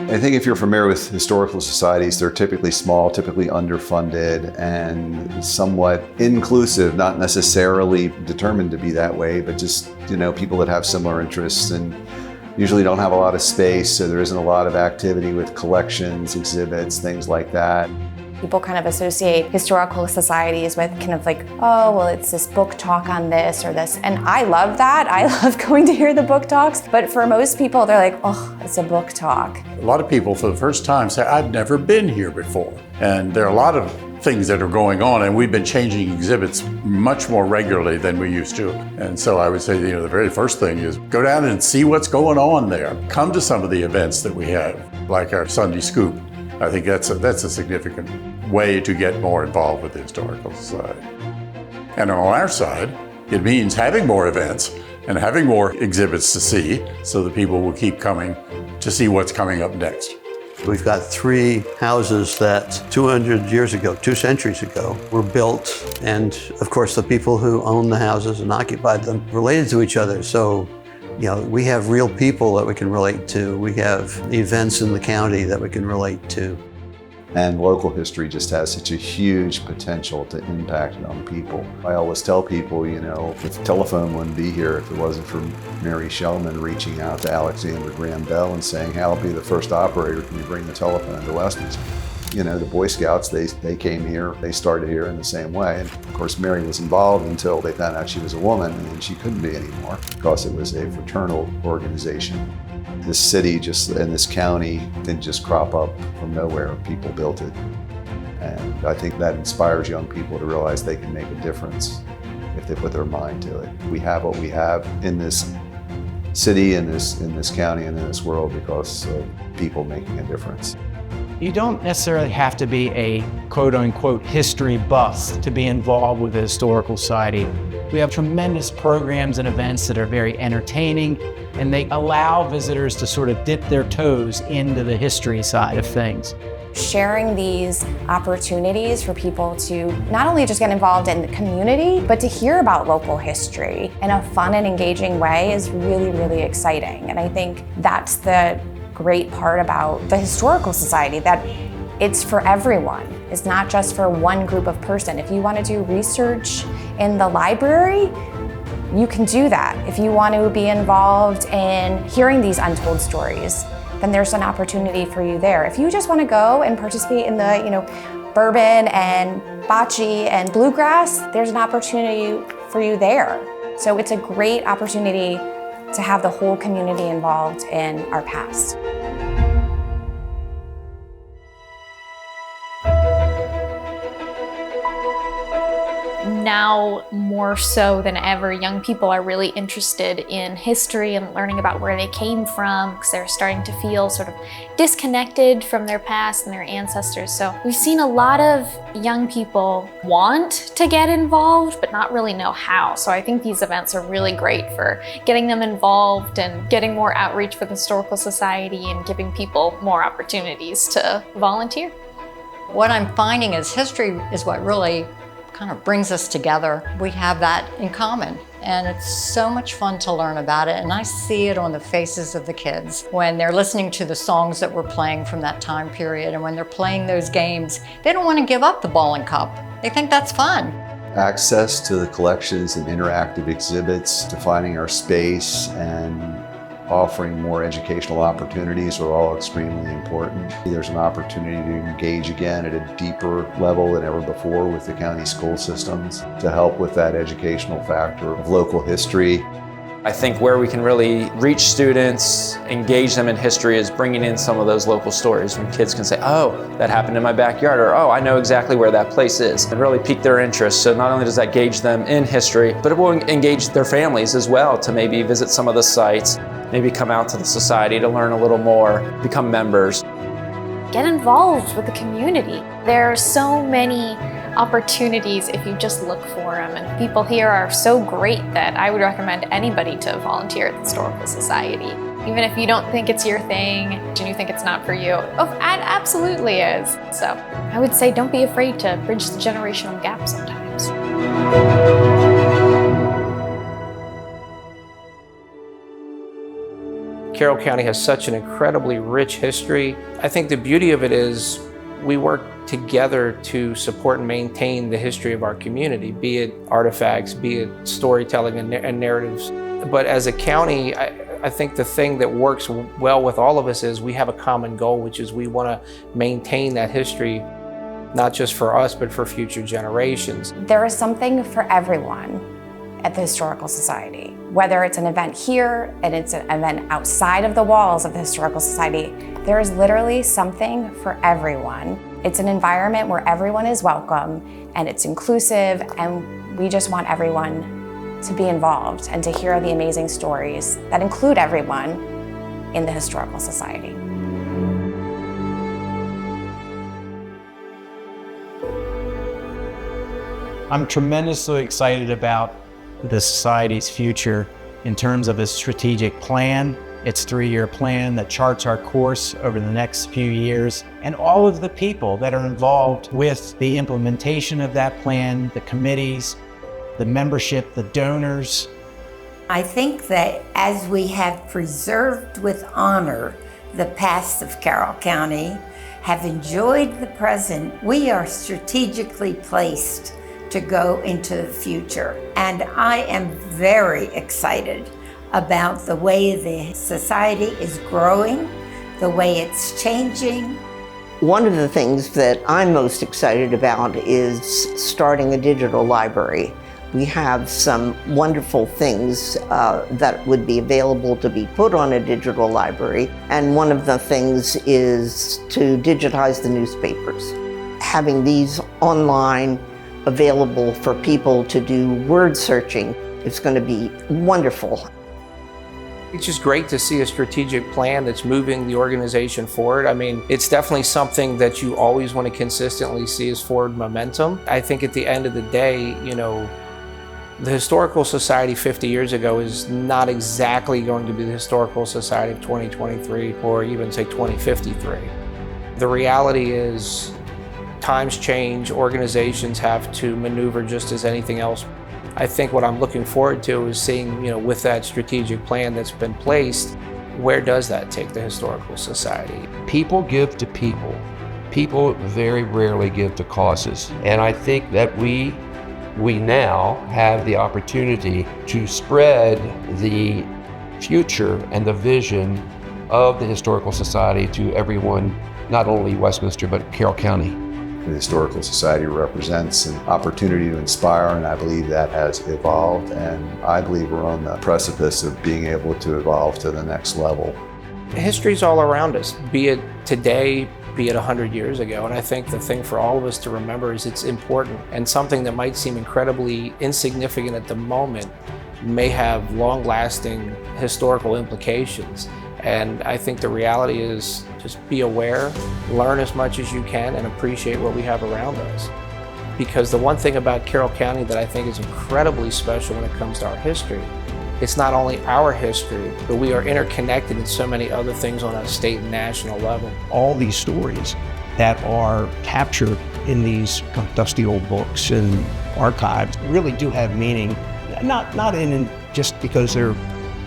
I think if you're familiar with historical societies, they're typically small, typically underfunded, and somewhat inclusive, not necessarily determined to be that way, but just, you know, people that have similar interests and usually don't have a lot of space, so there isn't a lot of activity with collections, exhibits, things like that. People kind of associate historical societies with kind of like, oh, well, it's this book talk on this or this. And I love that. I love going to hear the book talks. But for most people, they're like, oh, it's a book talk. A lot of people for the first time say, I've never been here before. And there are a lot of things that are going on, and we've been changing exhibits much more regularly than we used to. And so I would say, you know, the very first thing is go down and see what's going on there. Come to some of the events that we have, like our Sunday Scoop. I think that's a significant way to get more involved with the Historical Society. And on our side, it means having more events and having more exhibits to see so that people will keep coming to see what's coming up next. We've got 3 houses that 200 years ago, 2 centuries ago, were built. And of course, the people who own the houses and occupied them related to each other. So, you know, we have real people that we can relate to. We have events in the county that we can relate to. And local history just has such a huge potential to impact young people. I always tell people, you know, the telephone wouldn't be here if it wasn't for Mary Shellman reaching out to Alexander Graham Bell and saying, hey, I'll be the first operator, can you bring the telephone to Westminster? You know, the Boy Scouts, they came here, they started here in the same way. And of course, Mary was involved until they found out she was a woman, and then she couldn't be anymore because it was a fraternal organization. This city and this county didn't just crop up from nowhere, people built it. And I think that inspires young people to realize they can make a difference if they put their mind to it. We have what we have in this city, in this county, and in this world because of people making a difference. You don't necessarily have to be a quote-unquote history buff to be involved with the Historical Society. We have tremendous programs and events that are very entertaining, and they allow visitors to sort of dip their toes into the history side of things. Sharing these opportunities for people to not only just get involved in the community, but to hear about local history in a fun and engaging way is really, really exciting. And I think that's the great part about the Historical Society, that it's for everyone. It's not just for one group of person. If you want to do research in the library, you can do that. If you want to be involved in hearing these untold stories, then there's an opportunity for you there. If you just want to go and participate in the, bourbon and bocce and bluegrass, there's an opportunity for you there. So it's a great opportunity to have the whole community involved in our past. Now, more so than ever, young people are really interested in history and learning about where they came from, because they're starting to feel sort of disconnected from their past and their ancestors. So we've seen a lot of young people want to get involved, but not really know how. So I think these events are really great for getting them involved and getting more outreach for the Historical Society and giving people more opportunities to volunteer. What I'm finding is history is what really kind of brings us together. We have that in common, and it's so much fun to learn about it, and I see it on the faces of the kids when they're listening to the songs that we're playing from that time period, and when they're playing those games. They don't want to give up the ball and cup. They think that's fun. Access to the collections and interactive exhibits, defining our space, and offering more educational opportunities are all extremely important. There's an opportunity to engage again at a deeper level than ever before with the county school systems to help with that educational factor of local history. I think where we can really reach students, engage them in history, is bringing in some of those local stories when kids can say, oh, that happened in my backyard, or oh, I know exactly where that place is, and really pique their interest. So not only does that engage them in history, but it will engage their families as well to maybe visit some of the sites, maybe come out to the society to learn a little more, become members. Get involved with the community. There are so many opportunities if you just look for them, and people here are so great that I would recommend anybody to volunteer at the Historical Society. Even if you don't think it's your thing and you think it's not for you, oh, it absolutely is. So I would say don't be afraid to bridge the generational gap sometimes. Carroll County has such an incredibly rich history. I think the beauty of it is we work together to support and maintain the history of our community, be it artifacts, be it storytelling and narratives. But as a county, I think the thing that works well with all of us is we have a common goal, which is we want to maintain that history, not just for us, but for future generations. There is something for everyone at the Historical Society. Whether it's an event here and it's an event outside of the walls of the Historical Society, there is literally something for everyone. It's an environment where everyone is welcome and it's inclusive, and we just want everyone to be involved and to hear the amazing stories that include everyone in the Historical Society. I'm tremendously excited about the Society's future in terms of its strategic plan, its 3-year plan that charts our course over the next few years, and all of the people that are involved with the implementation of that plan, the committees, the membership, the donors. I think that as we have preserved with honor the past of Carroll County, have enjoyed the present, we are strategically placed to go into the future. And I am very excited about the way the society is growing, the way it's changing. One of the things that I'm most excited about is starting a digital library. We have some wonderful things that would be available to be put on a digital library. And one of the things is to digitize the newspapers. Having these online available for people to do word searching is going to be wonderful. It's just great to see a strategic plan that's moving the organization forward. I mean, it's definitely something that you always want to consistently see as forward momentum. I think at the end of the day, you know, the Historical Society 50 years ago is not exactly going to be the Historical Society of 2023 or even say 2053. The reality is times change, organizations have to maneuver just as anything else. I think what I'm looking forward to is seeing, you know, with that strategic plan that's been placed, where does that take the Historical Society? People give to people. People very rarely give to causes. And I think that we now have the opportunity to spread the future and the vision of the Historical Society to everyone, not only Westminster, but Carroll County. The Historical Society represents an opportunity to inspire, and I believe that has evolved, and I believe we're on the precipice of being able to evolve to the next level. History's all around us, be it today, be it 100 years ago. And I think the thing for all of us to remember is it's important, and something that might seem incredibly insignificant at the moment may have long-lasting historical implications. And I think the reality is just be aware, learn as much as you can, and appreciate what we have around us. Because the one thing about Carroll County that I think is incredibly special when it comes to our history, it's not only our history, but we are interconnected in so many other things on a state and national level. All these stories that are captured in these dusty old books and archives really do have meaning, not in just because they're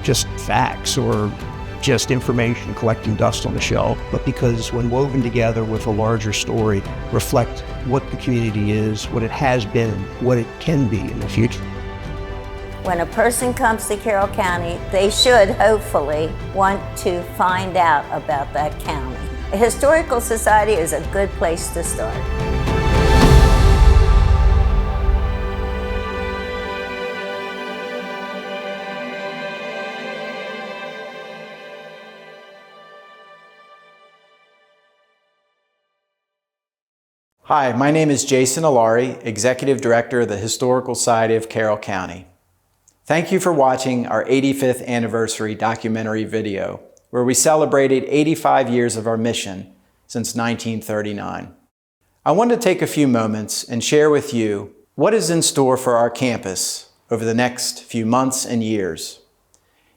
just facts or just information collecting dust on the shelf, but because when woven together with a larger story, reflect what the community is, what it has been, what it can be in the future. When a person comes to Carroll County, they should hopefully want to find out about that county. A historical society is a good place to start. Hi, my name is Jason Alari, Executive Director of the Historical Society of Carroll County. Thank you for watching our 85th anniversary documentary video, where we celebrated 85 years of our mission since 1939. I want to take a few moments and share with you what is in store for our campus over the next few months and years.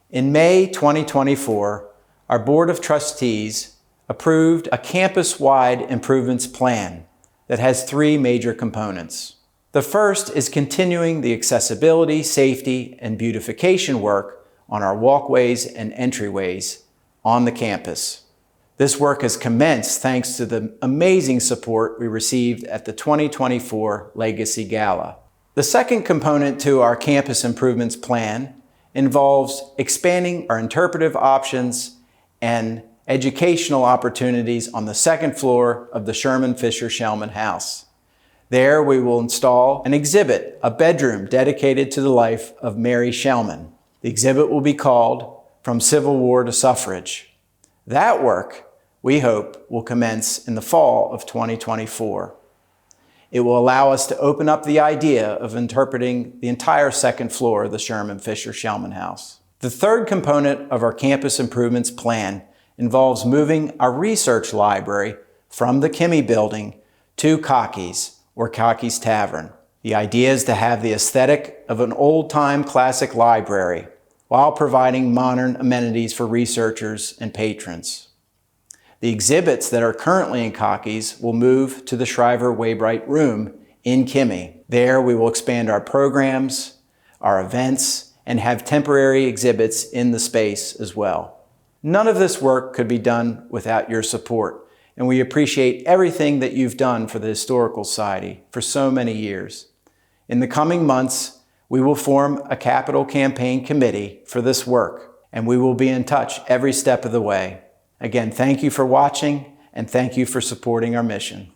In May 2024, our Board of Trustees approved a campus-wide improvements plan that has three major components. The first is continuing the accessibility, safety, and beautification work on our walkways and entryways on the campus. This work has commenced thanks to the amazing support we received at the 2024 Legacy Gala. The second component to our campus improvements plan involves expanding our interpretive options and educational opportunities on the second floor of the Sherman Fisher Shellman House. There we will install an exhibit, a bedroom dedicated to the life of Mary Shellman. The exhibit will be called From Civil War to Suffrage. That work, we hope, will commence in the fall of 2024. It will allow us to open up the idea of interpreting the entire second floor of the Sherman Fisher Shellman House. The third component of our campus improvements plan involves moving our research library from the Kimmy building to Cocky's, or Cocky's Tavern. The idea is to have the aesthetic of an old-time classic library while providing modern amenities for researchers and patrons. The exhibits that are currently in Cocky's will move to the Shriver Waybright Room in Kimmy. There we will expand our programs, our events, and have temporary exhibits in the space as well. None of this work could be done without your support, and we appreciate everything that you've done for the Historical Society for so many years. In the coming months, we will form a capital campaign committee for this work, and we will be in touch every step of the way. Again, thank you for watching, and thank you for supporting our mission.